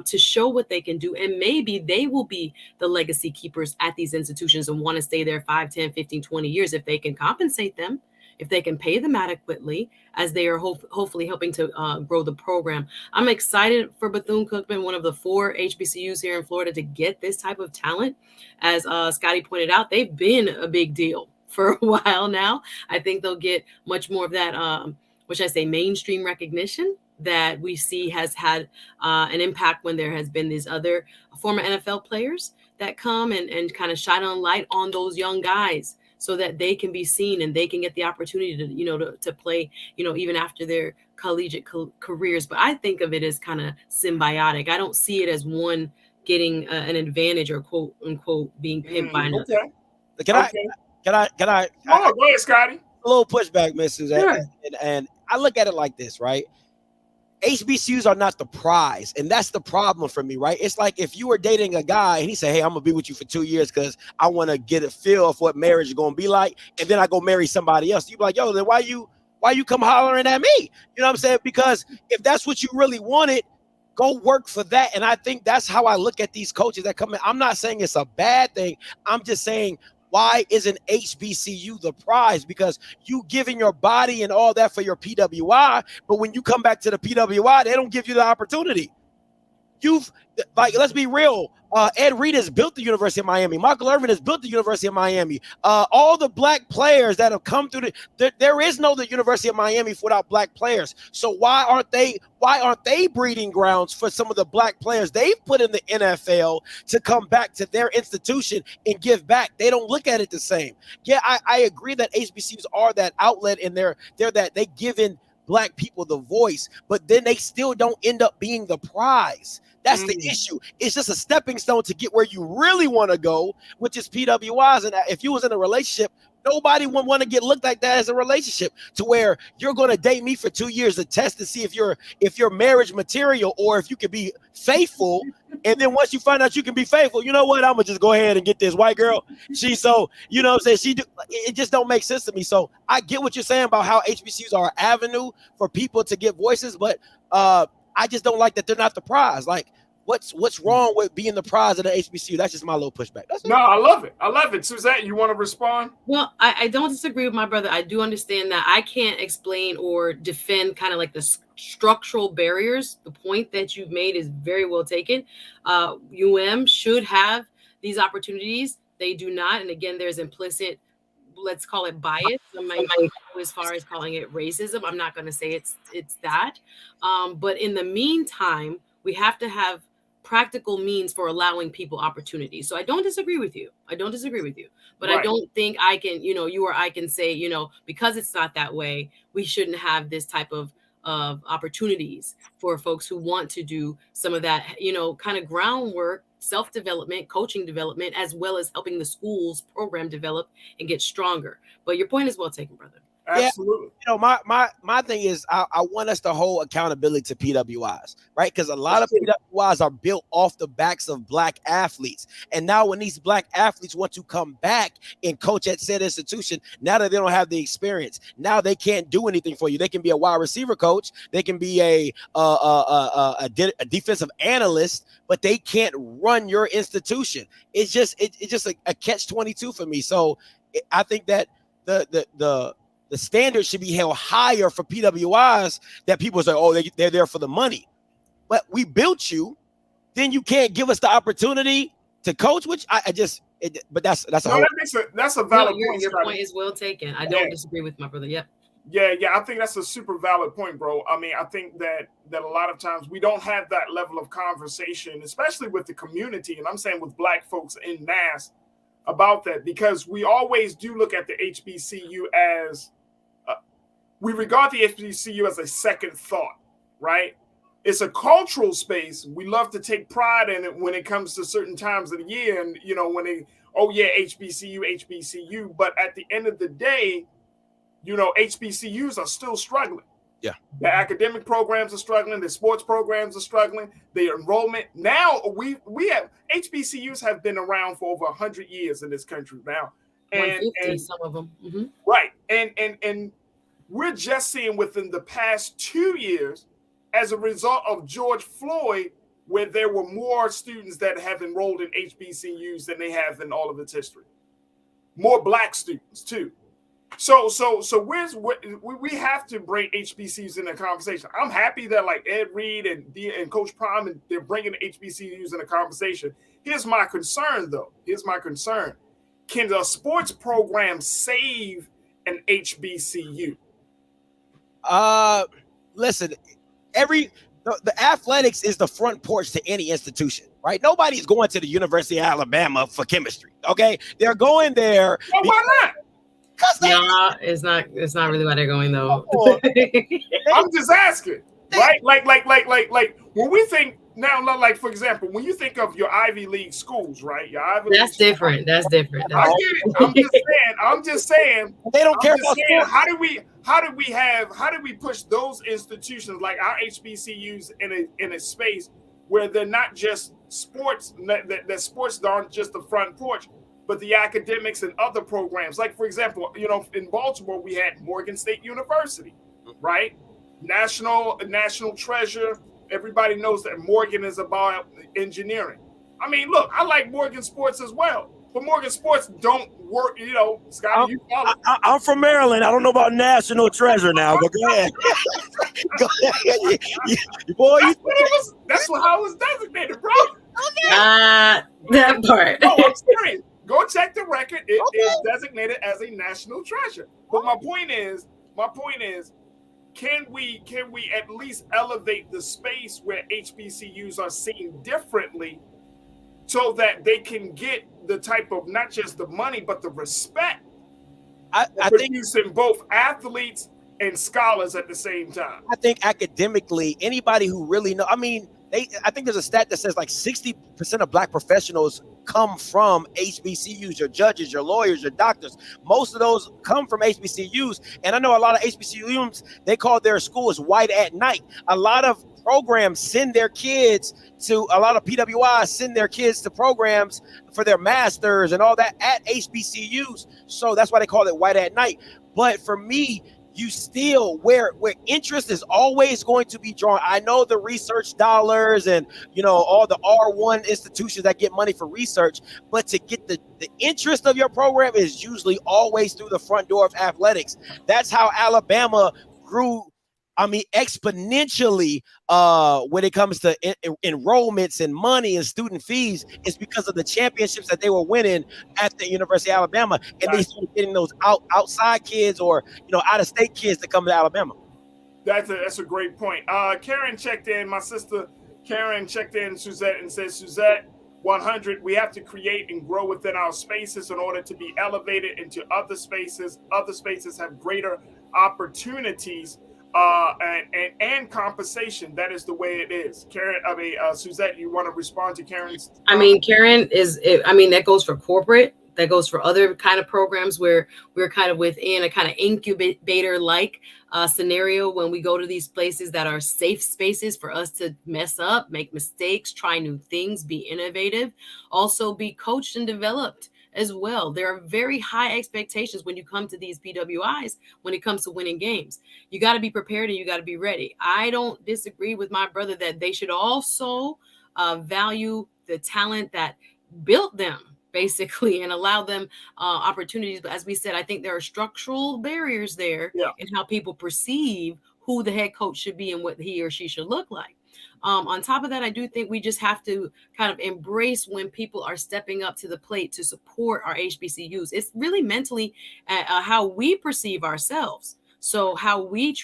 Speaker 2: to show what they can do. And maybe they will be the legacy keepers at these institutions and want to stay there 5, 10, 15, 20 years if they can compensate them, if they can pay them adequately, as they are hopefully helping to grow the program. I'm excited for Bethune Cookman, one of the 4 HBCUs here in Florida, to get this type of talent. As Scotty pointed out, they've been a big deal for a while now. I think they'll get much more of that, which I say mainstream recognition that we see has had an impact when there has been these other former NFL players that come and kind of shine on light on those young guys so that they can be seen and they can get the opportunity to, to play, even after their collegiate careers. But I think of it as kind of symbiotic. I don't see it as one getting an advantage or quote unquote being pimped by another.
Speaker 17: Can I?
Speaker 1: Go ahead, Scotty.
Speaker 17: A little pushback, Mrs.
Speaker 1: Sure.
Speaker 17: And I look at it like this, right? HBCUs are not the prize, and that's the problem for me, right? It's like if you were dating a guy and he said, hey, I'm gonna be with you for 2 years because I want to get a feel of what marriage is gonna be like, and then I go marry somebody else. You be like, yo, then why you Why you come hollering at me? You know what I'm saying? Because if that's what you really wanted, go work for that. And I think that's how I look at these coaches that come in. I'm not saying it's a bad thing. I'm just saying, why isn't HBCU the prize? Because you giving your body and all that for your PWI, but when you come back to the PWI, they don't give you the opportunity. Let's be real. Ed Reed has built the University of Miami. Michael Irvin has built the University of Miami. All the black players that have come through there is no the University of Miami without black players. So why aren't they breeding grounds for some of the black players they've put in the NFL to come back to their institution and give back? They don't look at it the same. Yeah, I agree that HBCUs are that outlet, and they're that they give in black people the voice, but then they still don't end up being the prize. That's the issue. It's just a stepping stone to get where you really want to go, which is PWIs. And if you was in a relationship, nobody would want to get looked like that as a relationship, to where you're going to date me for 2 years to test to see if you're marriage material or if you can be faithful. And then once you find out you can be faithful, you know what? I'm gonna just go ahead and get this white girl. You know what I'm saying? It just don't make sense to me. So I get what you're saying about how HBCUs are an avenue for people to get voices, but I just don't like that they're not the prize. Like, what's wrong with being the prize of the HBCU? That's just my little pushback.
Speaker 1: No, I love it. I love it. Suzette, you want to respond?
Speaker 2: Well, I don't disagree with my brother. I do understand that. I can't explain or defend kind of like the structural barriers. The point that you've made is very well taken. UM should have these opportunities. They do not. And again, there's implicit, let's call it bias. I might go as far as calling it racism. I'm not going to say it's that. But in the meantime, we have to have practical means for allowing people opportunities. So I don't disagree with you. But right. I don't think I can, you or I can say, because it's not that way, we shouldn't have this type of opportunities for folks who want to do some of that, kind of groundwork, self-development, coaching development, as well as helping the schools program develop and get stronger. But your point is well taken, brother.
Speaker 1: Absolutely.
Speaker 17: Yeah, my thing is I want us to hold accountability to PWIs, right? Because a lot of PWIs are built off the backs of black athletes. And now when these black athletes want to come back and coach at said institution, now that they don't have the experience, now they can't do anything for you. They can be a wide receiver coach, they can be a defensive analyst, but they can't run your institution. It's just a catch-22 for me. So I think that the standard should be held higher for PWIs, that people say, oh, they're there for the money. But we built you, then you can't give us the opportunity to coach, which but that's a
Speaker 1: valid point.
Speaker 2: Your point is well taken. I don't disagree with my brother. Yep.
Speaker 1: Yeah, I think that's a super valid point, bro. I mean, I think that a lot of times we don't have that level of conversation, especially with the community, and I'm saying with black folks in mass, about that, because we always do look at the HBCU as we regard the HBCU as a second thought, right? It's a cultural space. We love to take pride in it when it comes to certain times of the year, and HBCU. But at the end of the day, HBCUs are still struggling.
Speaker 17: Yeah,
Speaker 1: the academic programs are struggling. The sports programs are struggling. The enrollment now we have HBCUs have been around for over 100 years in this country now, and
Speaker 2: some of them, mm-hmm.
Speaker 1: Right, and we're just seeing within the past 2 years, as a result of George Floyd, where there were more students that have enrolled in HBCUs than they have in all of its history. More black students too. So we have to bring HBCUs in the conversation. I'm happy that like Ed Reed and Coach Prime, and they're bringing the HBCUs in the conversation. Here's my concern, though. Can the sports program save an HBCU?
Speaker 17: Listen, the athletics is the front porch to any institution, right? Nobody's going to the University of Alabama for chemistry. Okay, they're going there.
Speaker 1: Well, why not?
Speaker 2: No, it's not really why they're going though.
Speaker 1: I'm just asking, right? Like when we think now, like for example, when you think of your Ivy League schools, right? Your Ivy
Speaker 2: That's
Speaker 1: League
Speaker 2: different.
Speaker 1: Schools,
Speaker 2: That's different.
Speaker 1: I get it. I'm just saying.
Speaker 17: They don't care about sports.
Speaker 1: How do we push those institutions like our HBCUs in a space where they're not just sports, that sports aren't just the front porch, but the academics and other programs. Like, for example, in Baltimore, we had Morgan State University, right? National treasure. Everybody knows that Morgan is about engineering. I mean, look, I like Morgan sports as well, but Morgan sports don't work. Scotty,
Speaker 17: I'm from Maryland. I don't know about national treasure now, but go ahead. Go ahead. Boy,
Speaker 1: that's how it was designated, bro.
Speaker 2: That part.
Speaker 1: No, I'm serious. Go check the record. It is designated as a national treasure. But my point is, can we at least elevate the space where HBCUs are seen differently, so that they can get the type of not just the money but the respect? I think producing both athletes and scholars at the same time.
Speaker 17: I think academically, anybody who really know, I think there's a stat that says like 60% of Black professionals come from HBCUs. Your judges, your lawyers, your doctors. Most of those come from HBCUs. And I know a lot of HBCUs, they call their schools white at night. A lot of programs send their kids to, a lot of PWIs send their kids to programs for their masters and all that at HBCUs. So that's why they call it white at night. But for me, you still, where interest is always going to be drawn. I know the research dollars and, all the R1 institutions that get money for research, but to get the interest of your program is usually always through the front door of athletics. That's how Alabama grew, exponentially when it comes to enrollments and money and student fees. Is because of the championships that they were winning at the University of Alabama, and they started getting those outside kids or out of state kids to come to Alabama.
Speaker 1: That's a great point. Karen checked in. My sister Karen checked in Suzette and says, Suzette, 100, we have to create and grow within our spaces in order to be elevated into other spaces. Other spaces have greater opportunities and compensation. That is the way it is. Karen, Suzette, you want to respond to Karen's?
Speaker 2: Karen that goes for corporate. That goes for other kind of programs where we're kind of within a kind of incubator-like scenario when we go to these places that are safe spaces for us to mess up, make mistakes, try new things, be innovative, also be coached and developed as well. There are very high expectations when you come to these PWIs when it comes to winning games. You got to be prepared and you got to be ready. I don't disagree with my brother that they should also value the talent that built them, basically, and allow them opportunities. But as we said, I think there are structural barriers there in how people perceive who the head coach should be and what he or she should look like. On top of that, I do think we just have to kind of embrace when people are stepping up to the plate to support our HBCUs. It's really mentally how we perceive ourselves. So how we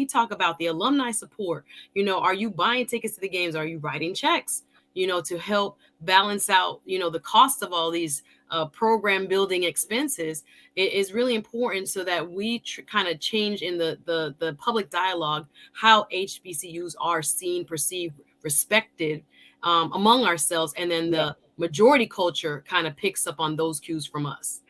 Speaker 2: talk about the alumni support, are you buying tickets to the games? Are you writing checks, to help balance out, the cost of all these program building expenses? It is really important so that we kind of change in the public dialogue how HBCUs are seen, perceived, respected among ourselves. And then the majority culture kind of picks up on those cues from us.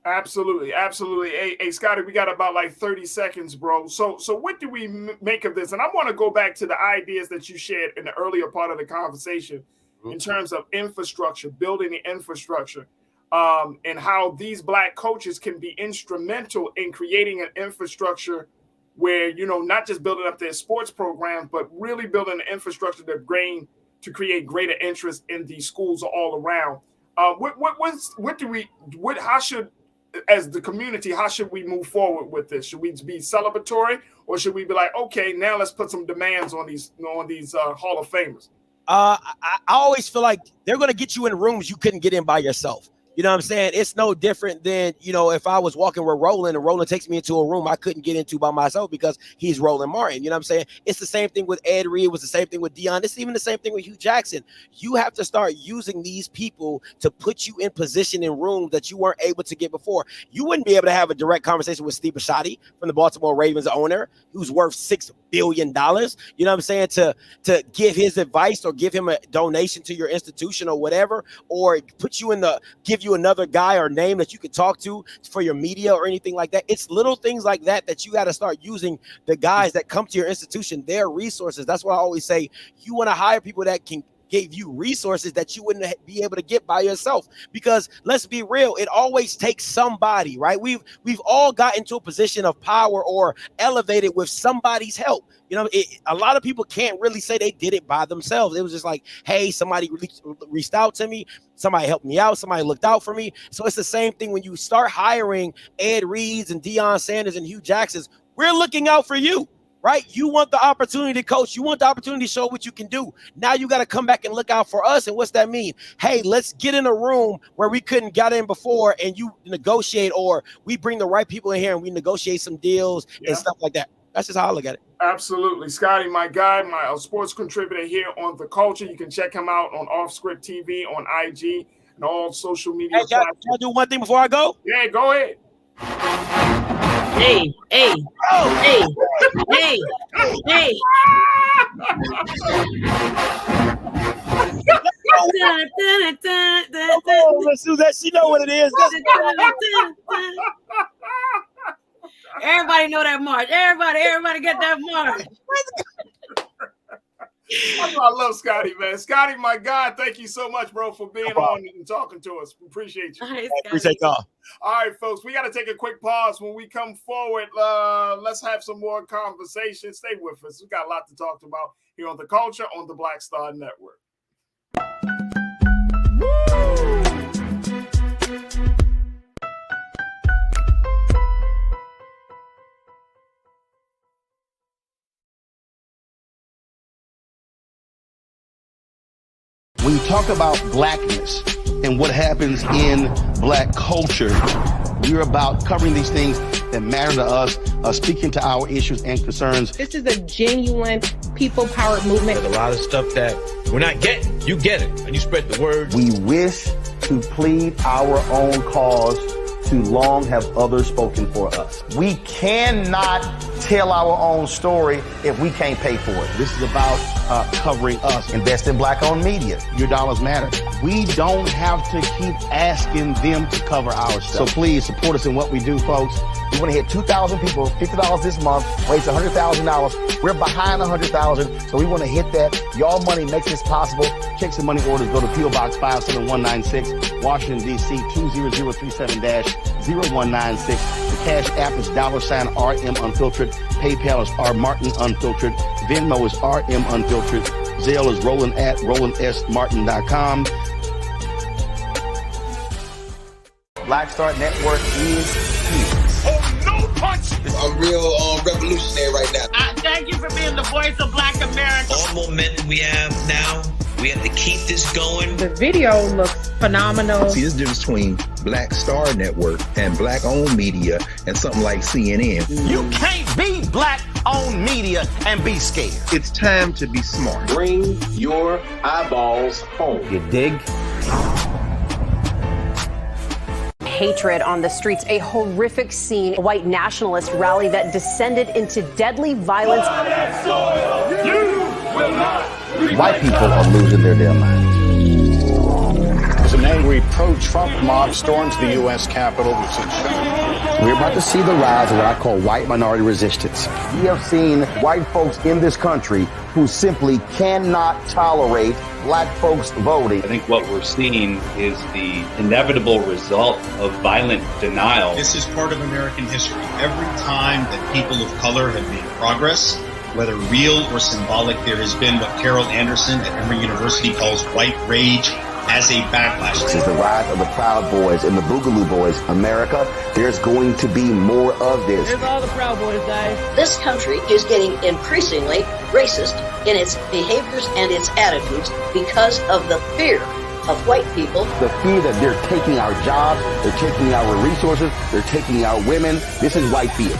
Speaker 1: Absolutely. Hey, Scotty, we got about like 30 seconds, bro. So what do we make of this? And I want to go back to the ideas that you shared in the earlier part of the conversation in terms of infrastructure, building the infrastructure, and how these Black coaches can be instrumental in creating an infrastructure where, not just building up their sports programs, but really building the infrastructure to create greater interest in these schools all around. As the community, how should we move forward with this? Should we be celebratory, or should we be like, okay, now let's put some demands on these Hall of Famers?
Speaker 17: I always feel like they're going to get you in rooms you couldn't get in by yourself. You know what I'm saying? It's no different than, if I was walking with Roland and Roland takes me into a room I couldn't get into by myself because he's Roland Martin. You know what I'm saying? It's the same thing with Ed Reed. It was the same thing with Dion. It's even the same thing with Hugh Jackson. You have to start using these people to put you in position in rooms that you weren't able to get before. You wouldn't be able to have a direct conversation with Steve Bisciotti from the Baltimore Ravens owner, who's worth $6 billion. You know what I'm saying? To give his advice or give him a donation to your institution or whatever, or put you give you another guy or name that you could talk to for your media or anything like that. It's little things like that you got to start using the guys that come to your institution, their resources. That's why I always say you want to hire people that can gave you resources that you wouldn't be able to get by yourself. Because let's be real, it always takes somebody, right? We've all got into a position of power or elevated with somebody's help. You know, a lot of people can't really say they did it by themselves. It was just like, hey, somebody reached out to me, somebody helped me out, somebody looked out for me. So it's the same thing when you start hiring Ed Reeds and Deion Sanders and Hugh Jacksons. We're looking out for you, right? You want the opportunity to coach. You want the opportunity to show what you can do. Now you got to come back and look out for us. And what's that mean? Hey, let's get in a room where we couldn't get in before and you negotiate, or we bring the right people in here and we negotiate some deals and stuff like that. That's just how I look at it.
Speaker 1: Absolutely. Scotty, my guy, my sports contributor here on The Culture. You can check him out on Off Script TV, on IG, and all social media.
Speaker 17: Hey, can I do one thing before I go?
Speaker 1: Yeah, go ahead.
Speaker 2: Hey.
Speaker 17: Let's do that. She know what it is.
Speaker 2: Everybody know that march. Everybody get that march.
Speaker 1: That's why I love Scotty, man. Scotty, my guy, thank you so much, bro, for being on and talking to us. Appreciate you.
Speaker 2: Right,
Speaker 17: appreciate y'all.
Speaker 1: All right, folks, we got to take a quick pause. When we come forward, let's have some more conversation. Stay with us. We got a lot to talk about here on The Culture on the Black Star Network.
Speaker 3: When you talk about blackness and what happens in black culture, we're about covering these things that matter to us, speaking to our issues and concerns.
Speaker 19: This is a genuine people-powered movement.
Speaker 7: There's a lot of stuff that we're not getting. You get it, and you spread the word.
Speaker 3: We wish to plead our own cause. Too long have others spoken for us. We cannot tell our own story if we can't pay for it. This is about covering us. Invest in black-owned media. Your dollars matter. We don't have to keep asking them to cover our stuff. So please support us in what we do, folks. We want to hit 2,000 people, $50 this month, raise $100,000. We're behind 100,000, so we want to hit that. Y'all money makes this possible. Checks and money orders go to P.O. Box 57196, Washington, D.C. 20037-0196. The Cash App is $RM Unfiltered. PayPal is R Martin Unfiltered. Venmo is RM Unfiltered. Zelle is roland@rolandsmartin.com. Black Star Network is here.
Speaker 5: Oh, no punch! I'm real revolutionary right now.
Speaker 6: Thank you for being the voice of Black America.
Speaker 16: All momentum we have now, we have to keep this going.
Speaker 19: The video looks phenomenal.
Speaker 9: See, there's a difference between Black Star Network and black-owned media and something like CNN.
Speaker 3: You can't be black-owned media and be scared.
Speaker 9: It's time to be smart.
Speaker 10: Bring your eyeballs home.
Speaker 3: You dig?
Speaker 4: Hatred on the streets, a horrific scene, a white nationalist rally that descended into deadly violence.
Speaker 3: White people are losing their damn minds.
Speaker 11: As an angry pro-Trump mob storms the U.S. Capitol,
Speaker 3: we're about to see the rise of what I call white minority resistance. We have seen white folks in this country who simply cannot tolerate black folks voting.
Speaker 12: I think what we're seeing is the inevitable result of violent denial.
Speaker 13: This is part of American history. Every time that people of color have made progress, whether real or symbolic, there has been what Carol Anderson at Emory University calls white rage as a backlash.
Speaker 3: This is the rise of the Proud Boys and the Boogaloo Boys. America, there's going to be more of this.
Speaker 14: Here's all the Proud Boys, guys.
Speaker 15: This country is getting increasingly racist in its behaviors and its attitudes because of the fear of white people.
Speaker 3: The fear that they're taking our jobs, they're taking our resources, they're taking our women. This is white fear.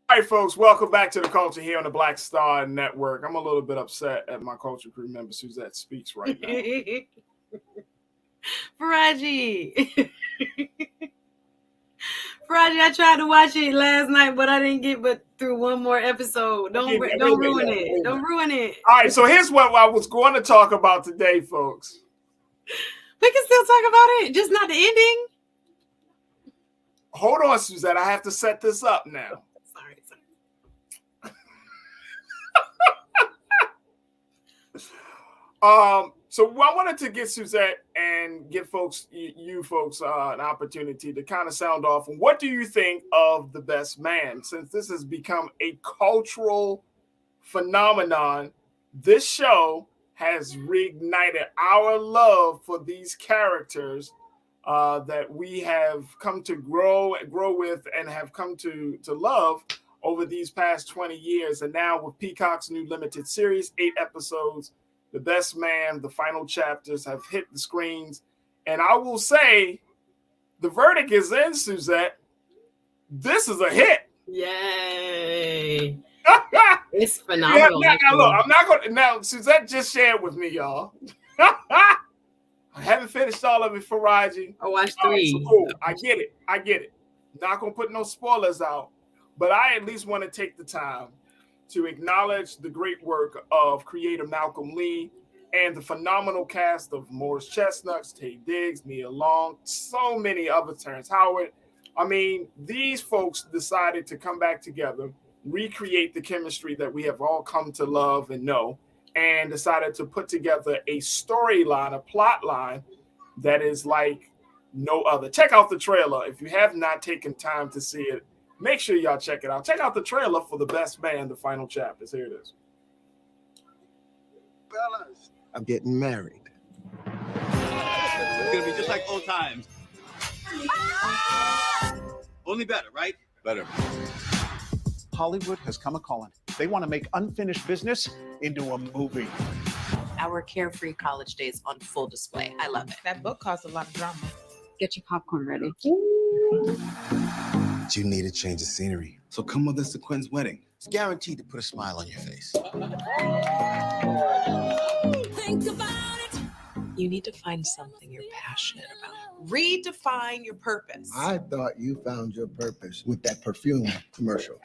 Speaker 1: All right, folks, welcome back to The Culture here on the Black Star Network. I'm a little bit upset at my culture crew member Suzette Speaks right now.
Speaker 2: Farajii. Farajii, I tried to watch it last night, but I didn't get but through one more episode. Don't ruin it. Don't ruin it.
Speaker 1: All right, so here's what I was going to talk about today, folks.
Speaker 2: We can still talk about it, just not the ending.
Speaker 1: Hold on, Suzette. I have to set this up now.
Speaker 2: Sorry.
Speaker 1: So I wanted to get Suzette and give you folks an opportunity to kind of sound off. And what do you think of The Best Man? Since this has become a cultural phenomenon, this show has reignited our love for these characters that we have come to grow with and have come to love over these past 20 years. And now with Peacock's new limited series, 8 episodes, The Best Man, the final chapters have hit the screens. And I will say, the verdict is in, Suzette. This is a hit.
Speaker 2: Yay. It's phenomenal.
Speaker 1: Now, look, I'm not going to. Now, Suzette just shared with me, y'all. I haven't finished all of it, Farajii.
Speaker 2: I watched 3.
Speaker 1: So cool. I get it. Not going to put no spoilers out, but I at least want to take the time to acknowledge the great work of creator Malcolm Lee and the phenomenal cast of Morris Chestnuts, Taye Diggs, Nia Long, so many other, Terrence Howard. I mean, these folks decided to come back together, recreate the chemistry that we have all come to love and know, and decided to put together a storyline, a plot line that is like no other. Check out the trailer. If you have not taken time to see it, make sure y'all check it out. Check out the trailer for The Best Man, the final chapters. Here it is.
Speaker 20: Fellas, I'm getting married.
Speaker 21: It's gonna be just like old times. Only better, right? Better.
Speaker 11: Hollywood has come a-calling. They want to make unfinished business into a movie.
Speaker 22: Our carefree college days on full display. I love it.
Speaker 19: That book costs a lot of drama.
Speaker 22: Get your popcorn ready.
Speaker 20: But you need a change of scenery. So come with us to Quinn's wedding. It's guaranteed to put a smile on your face.
Speaker 22: Think about it. You need to find something you're passionate about. Redefine your purpose.
Speaker 20: I thought you found your purpose with that perfume commercial.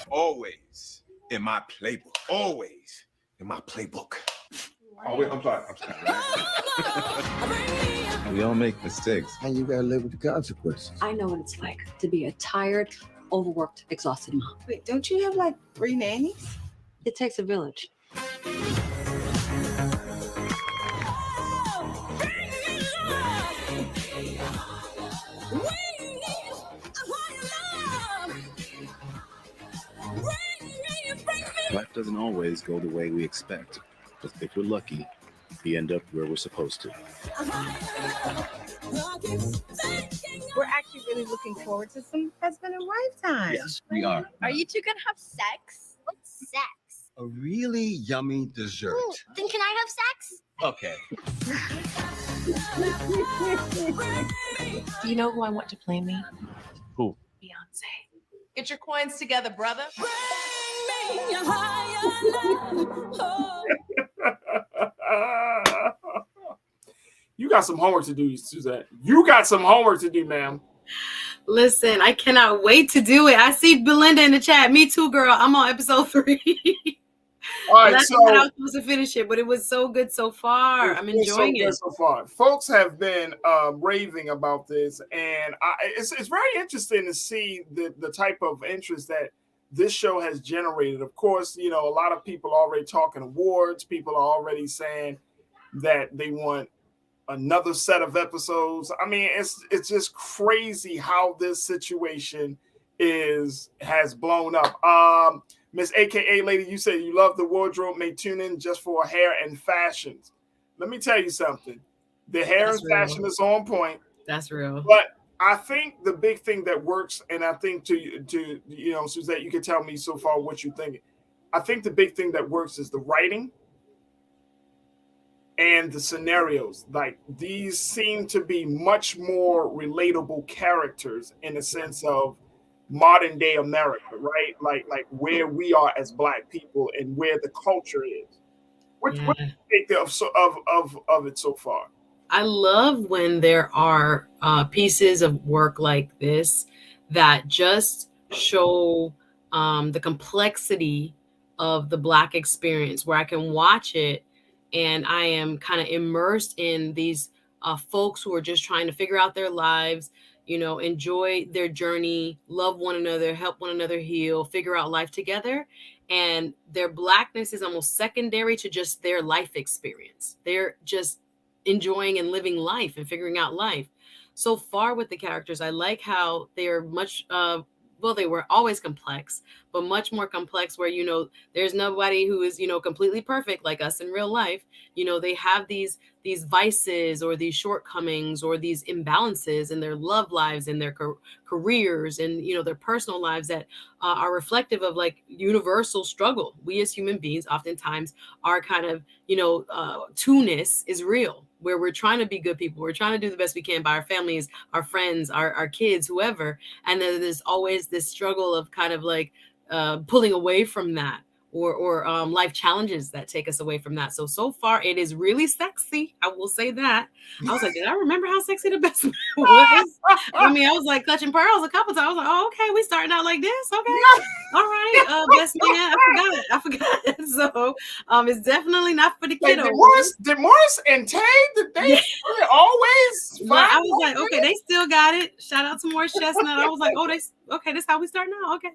Speaker 23: Always in my playbook. Always in my playbook. Oh, wait, I'm sorry.
Speaker 20: We all make mistakes. And you gotta live with the consequences.
Speaker 24: I know what it's like to be a tired, overworked, exhausted mom.
Speaker 19: Wait, don't you have like 3 nannies?
Speaker 24: It takes a village.
Speaker 25: Life doesn't always go the way we expect, but if we're lucky, we end up where we're supposed to.
Speaker 19: We're actually really looking forward to some husband and wife time.
Speaker 25: Yes, we are.
Speaker 26: Are you two gonna have sex? What's sex?
Speaker 20: A really yummy dessert.
Speaker 26: Ooh, then can I have sex?
Speaker 25: Okay.
Speaker 22: Do you know who I want to play me?
Speaker 25: Who?
Speaker 22: Beyonce. Get your coins together, brother.
Speaker 1: You got some homework to do, Suzette. You got some homework to do, ma'am.
Speaker 2: Listen, I cannot wait to do it. I see Belinda in the chat. Me too, girl. I'm on episode 3.
Speaker 1: All right,
Speaker 2: I
Speaker 1: so
Speaker 2: was supposed to finish it, but it was so good so far. I'm enjoying it
Speaker 1: so far. Folks have been raving about this, and it's very interesting to see the type of interest that this show has generated. Of course, you know, a lot of people are already talking awards. People are already saying that they want another set of episodes. I mean, it's just crazy how this situation has blown up. Miss AKA Lady, you said you love the wardrobe, may tune in just for hair and fashions. Let me tell you something. The hair and fashion is on point.
Speaker 2: That's real.
Speaker 1: But I think the big thing that works, and I think to you know, Suzette, you can tell me so far what you think. I think the big thing that works is the writing and the scenarios. Like, these seem to be much more relatable characters in the sense of modern day America, right? Like where we are as Black people and where the culture is. What do you think of it so far?
Speaker 2: I love when there are pieces of work like this that just show the complexity of the Black experience, where I can watch it and I am kind of immersed in these folks who are just trying to figure out their lives, enjoy their journey, love one another, help one another heal, figure out life together. And their Blackness is almost secondary to just their life experience. They're just enjoying and living life and figuring out life. So far with the characters, I like how they are much, they were always complex, but much more complex where, there's nobody who is, completely perfect like us in real life. They have these vices or these shortcomings or these imbalances in their love lives and their careers and, their personal lives that are reflective of like universal struggle. We as human beings, oftentimes our kind of, two-ness is real, where we're trying to be good people. We're trying to do the best we can by our families, our friends, our kids, whoever. And then there's always this struggle of kind of like pulling away from that, or life challenges that take us away from that. So far it is really sexy. I will say that. I was like, did I remember how sexy the best man was? I mean, I was like clutching pearls a couple times. I was like, oh, okay, we starting out like this. Okay. All right. Best man. I forgot. So it's definitely not for the kiddos.
Speaker 1: Did Morris and Tay, did they always?
Speaker 2: Well, I was like, okay, they still got it. Shout out to Morris Chestnut. I was like, oh, okay, this is how we start now. Okay.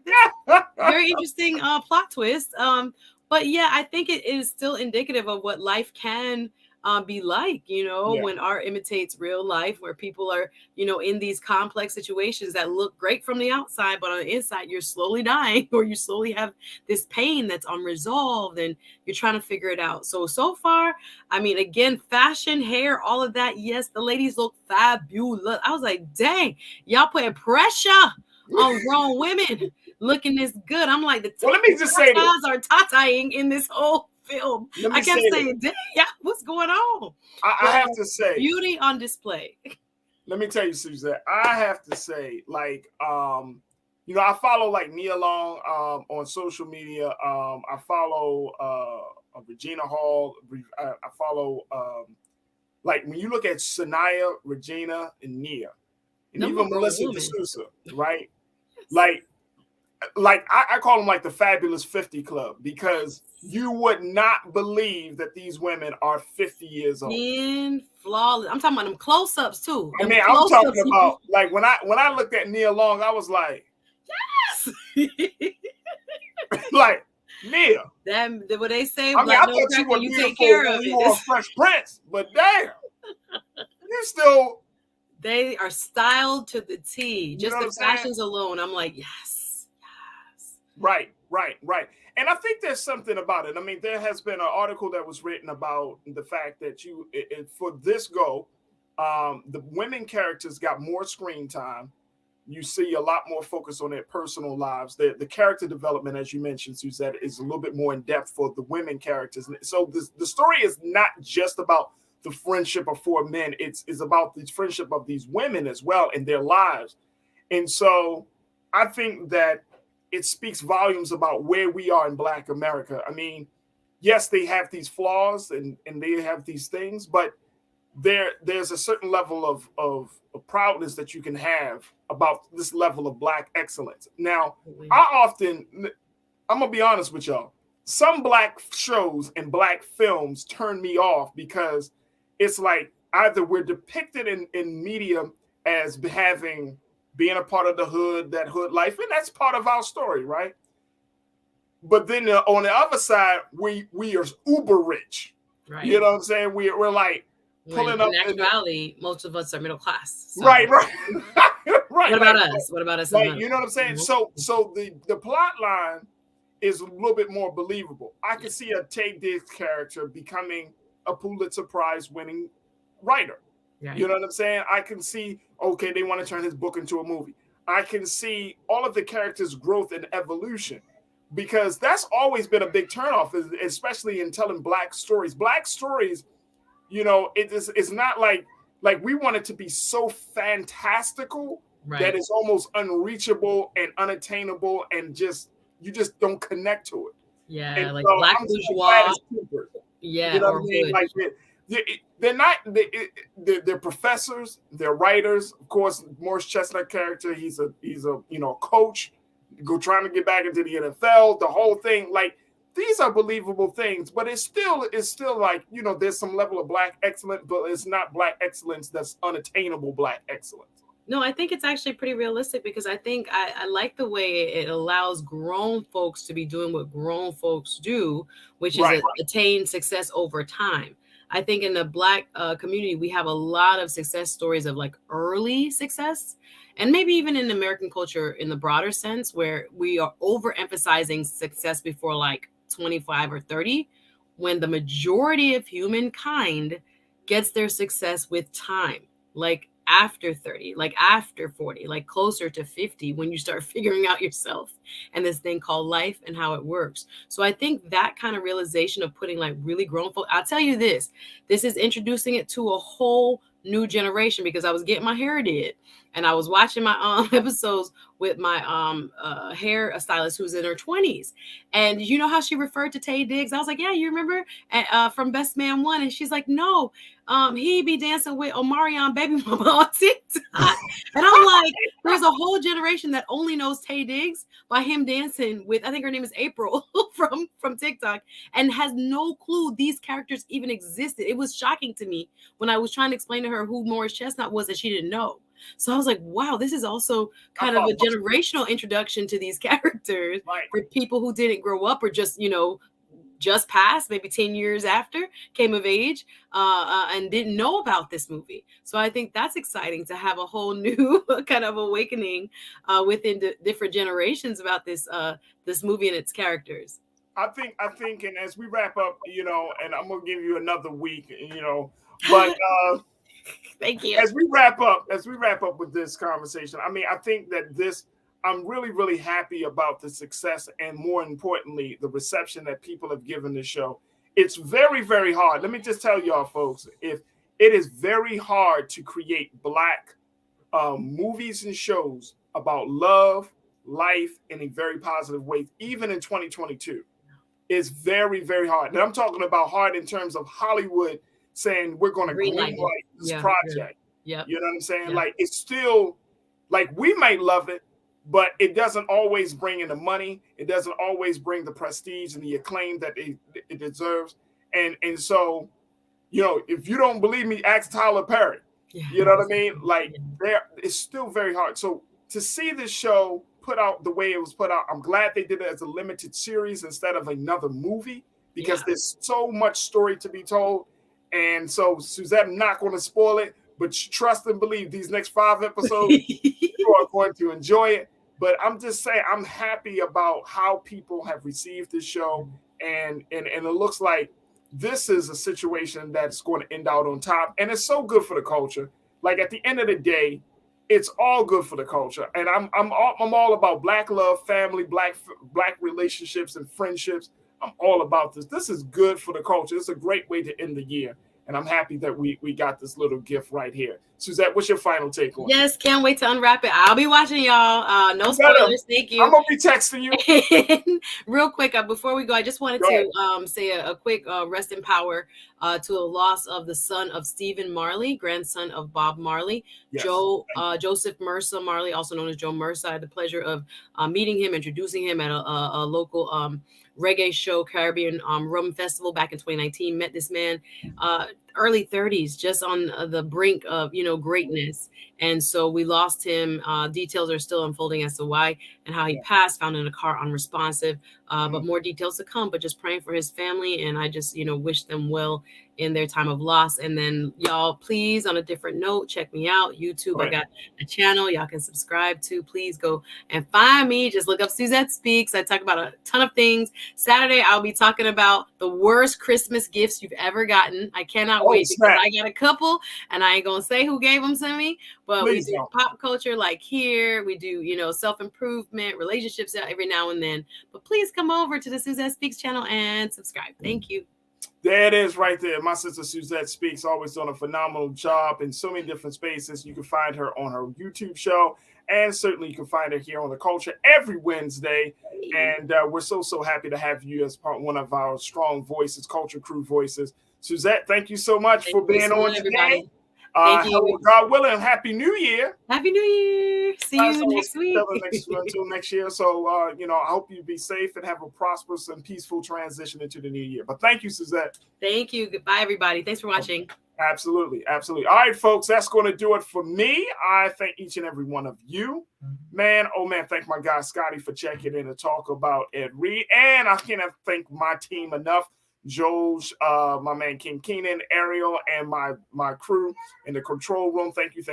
Speaker 2: Very interesting plot twist. But yeah, I think it is still indicative of what life can be like, when art imitates real life, where people are, in these complex situations that look great from the outside, but on the inside, you're slowly dying, or you slowly have this pain that's unresolved and you're trying to figure it out. So far, I mean, again, fashion, hair, all of that. Yes, the ladies look fabulous. I was like, dang, y'all putting pressure on grown women looking this good. I'm like,
Speaker 1: let me just say this.
Speaker 2: Are tattooing in this whole film. I kept saying, damn, what's going on?
Speaker 1: I have to say,
Speaker 2: beauty on display.
Speaker 1: Let me tell you, Suzette, I have to say, like, I follow like Nia Long on social media. I follow Regina Hall. I follow like when you look at Sanaya, Regina, and Nia, and even Melissa D'Souza, right? Like I call them like the Fabulous 50 Club, because you would not believe that these women are 50 years old.
Speaker 2: Flawless. I'm talking about them close-ups too.
Speaker 1: I mean, I'm talking about like when I looked at Nia Long, I was like,
Speaker 2: yes.
Speaker 1: Like Nia.
Speaker 2: What they say.
Speaker 1: I mean, I thought you were beautiful
Speaker 2: take care
Speaker 1: when
Speaker 2: of
Speaker 1: you were a Fresh Prince, but damn, you still.
Speaker 2: They are styled to the T. Just the fashions alone, I'm like, yes.
Speaker 1: Right. And I think there's something about it. I mean, there has been an article that was written about the fact that for this the women characters got more screen time. You see a lot more focus on their personal lives. The character development, as you mentioned, Suzette, is a little bit more in depth for the women characters. So the story is not just about the friendship of four men. It's about the friendship of these women as well in their lives. And so I think that it speaks volumes about where we are in Black America. I mean, yes, they have these flaws and they have these things, but there's a certain level of proudness that you can have about this level of Black excellence. Now, I'm going to be honest with y'all. Some Black shows and Black films turn me off because it's like either we're depicted in media as being a part of the hood, that hood life, and that's part of our story, right? But then on the other side, we are uber rich.
Speaker 2: Right.
Speaker 1: You know what I'm saying? We're like pulling up.
Speaker 2: In actuality, most of us are middle class. So.
Speaker 1: Right. Right.
Speaker 2: What about us? What about us?
Speaker 1: Like, you know what I'm saying? Mm-hmm. So the plot line is a little bit more believable. I can see a Taye Diggs character becoming a Pulitzer Prize winning writer. Right. You know what I'm saying? I can see, okay, they want to turn his book into a movie. I can see all of the characters' growth and evolution, because that's always been a big turnoff, especially in telling Black stories. Black stories, it's not like we want it to be so fantastical that it's almost unreachable and unattainable, and you just don't connect to it.
Speaker 2: Yeah,
Speaker 1: and
Speaker 2: like so Black bourgeois.
Speaker 1: Yeah, you know what I mean? Like they're not. They're professors. They're writers. Of course, Morris Chestnut character. He's a coach, trying to get back into the NFL. The whole thing, like, these are believable things, but it's still like, there's some level of Black excellence, but it's not Black excellence that's unattainable Black excellence.
Speaker 2: No, I think it's actually pretty realistic, because I think I like the way it allows grown folks to be doing what grown folks do, which is attain success over time. I think in the Black community, we have a lot of success stories of like early success, and maybe even in American culture in the broader sense, where we are overemphasizing success before like 25 or 30, when the majority of humankind gets their success with time, like after 30, like after 40, like closer to 50, when you start figuring out yourself and this thing called life and how it works. So I think that kind of realization of putting like really grown folk, I'll tell you this is introducing it to a whole new generation, because I was getting my hair did and I was watching my episodes with my hair stylist who's in her 20s, and you know how she referred to Taye Diggs? I was like, yeah, you remember from Best Man 1? And she's like, no, he be dancing with Omarion Baby Mama on TikTok. And I'm like, there's a whole generation that only knows Taye Diggs by him dancing with, I think her name is April from TikTok, and has no clue these characters even existed. It was shocking to me when I was trying to explain to her who Morris Chestnut was, and she didn't know. So I was like, wow, this is also kind of a generational introduction to these characters for people who didn't grow up, or just, just passed, maybe 10 years after, came of age, and didn't know about this movie. So I think that's exciting to have a whole new kind of awakening within different generations about this movie and its characters.
Speaker 1: I think, and as we wrap up, and I'm gonna give you another week, but
Speaker 2: thank you.
Speaker 1: As we wrap up with this conversation, I mean, I think that I'm really, really happy about the success, and more importantly, the reception that people have given the show. It's very, very hard. Let me just tell y'all, folks, if it is very hard to create Black movies and shows about love, life in a very positive way, even in 2022. It's very, very hard. And I'm talking about hard in terms of Hollywood saying we're going to greenlight this project.
Speaker 2: Yeah.
Speaker 1: You know what I'm saying? Like, it's still, like, we might love it, but it doesn't always bring in the money. It doesn't always bring the prestige and the acclaim that it deserves. And so, if you don't believe me, ask Tyler Perry.
Speaker 2: Yeah.
Speaker 1: You know what I mean? Like, it's still very hard. So to see this show put out the way it was put out, I'm glad they did it as a limited series instead of another movie, because there's so much story to be told. And so, Suzette, I'm not going to spoil it, but trust and believe these next 5 episodes, you are going to enjoy it. But I'm just saying, I'm happy about how people have received this show. And it looks like this is a situation that's going to end out on top. And it's so good for the culture. Like, at the end of the day, it's all good for the culture. And I'm all about Black love, family, Black relationships and friendships. I'm all about this. This is good for the culture. It's a great way to end the year. And I'm happy that we got this little gift right here. Suzette, what's your final take on it?
Speaker 2: Yes, can't wait to unwrap it. I'll be watching y'all. No spoilers. Thank you.
Speaker 1: I'm going to be texting you.
Speaker 2: Real quick, before we go, I just wanted to say a quick rest in power to the loss of the son of Stephen Marley, grandson of Bob Marley. Yes. Joseph Mercer Marley, also known as Joe Mercer. I had the pleasure of meeting him, introducing him at a local reggae show, Caribbean Rum Festival back in 2019. Met this man, early 30s, just on the brink of, greatness. And so we lost him. Details are still unfolding as to why and how he passed, found in a car unresponsive, but more details to come, but just praying for his family. And I just, wish them well in their time of loss. And then y'all, please, on a different note, check me out. YouTube, I got a channel y'all can subscribe to. Please go and find me. Just look up Suzette Speaks. I talk about a ton of things. Saturday, I'll be talking about the worst Christmas gifts you've ever gotten. I cannot wait, because I got a couple, and I ain't going to say who gave them to me, but we do pop culture like here. We do, self-improvement, relationships every now and then. But please come over to the Suzette Speaks channel and subscribe. Thank you.
Speaker 1: There it is right there. My sister Suzette Speaks, always done a phenomenal job in so many different spaces. You can find her on her YouTube show, and certainly you can find her here on The Culture every Wednesday. And we're so happy to have you as one of our strong voices, Culture Crew voices. Suzette, thank you so much for being on today.
Speaker 2: Everybody. Thank you.
Speaker 1: God willing, Happy New Year.
Speaker 2: Happy New Year. See you next week.
Speaker 1: Until next year. So, I hope you be safe and have a prosperous and peaceful transition into the new year. But thank you, Suzette.
Speaker 2: Thank you. Goodbye, everybody. Thanks for watching.
Speaker 1: Absolutely. Absolutely. All right, folks, that's going to do it for me. I thank each and every one of you. Man, thank my guy Scotty for checking in to talk about Ed Reed. And I cannot thank my team enough. Joel's, my man King Keenan, Ariel, and my crew in the control room. Thank you.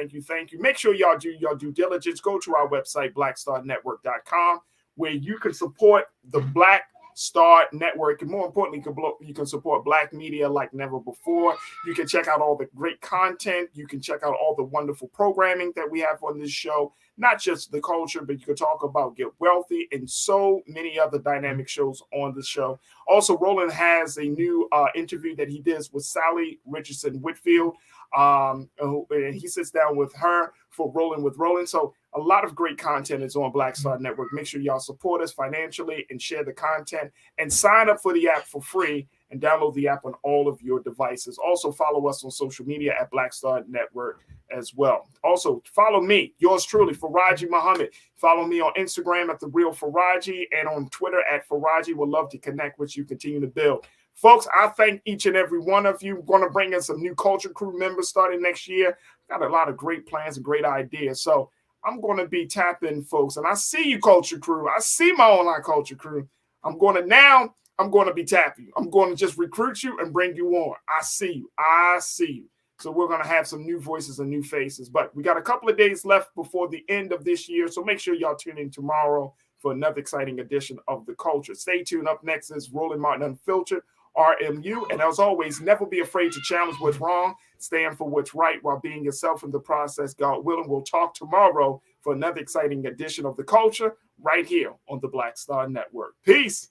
Speaker 1: Make sure y'all do your due diligence. Go to our website, blackstarnetwork.com, where you can support the Black Star Network, and more importantly, you can support Black media like never before. You can check out all the great content. You can check out all the wonderful programming that we have on this show. Not just the culture, but you can talk about Get Wealthy and so many other dynamic shows on the show. Also, Roland has a new interview that he does with Sally Richardson Whitfield. And he sits down with her for Rolling with Roland. So a lot of great content is on Black Star Network. Make sure y'all support us financially and share the content and sign up for the app for free and download the app on all of your devices. Also follow us on social media at Black Star Network as well. Also follow me, yours truly, Farajii Muhammad. Follow me on Instagram at The Real Farajii and on Twitter at Farajii. We'd love to connect with you, continue to build. Folks, I thank each and every one of you. We're going to bring in some new Culture Crew members starting next year. Got a lot of great plans and great ideas. So I'm going to be tapping folks. And I see you, Culture Crew. I see my online Culture Crew. I'm going to be tapping you. I'm going to just recruit you and bring you on. I see you. So we're going to have some new voices and new faces. But we got a couple of days left before the end of this year. So make sure y'all tune in tomorrow for another exciting edition of The Culture. Stay tuned. Up next is Roland Martin Unfiltered, RMU. And as always, never be afraid to challenge what's wrong. Stand for what's right while being yourself in the process. God willing, we'll talk tomorrow for another exciting edition of The Culture right here on the Black Star Network. Peace.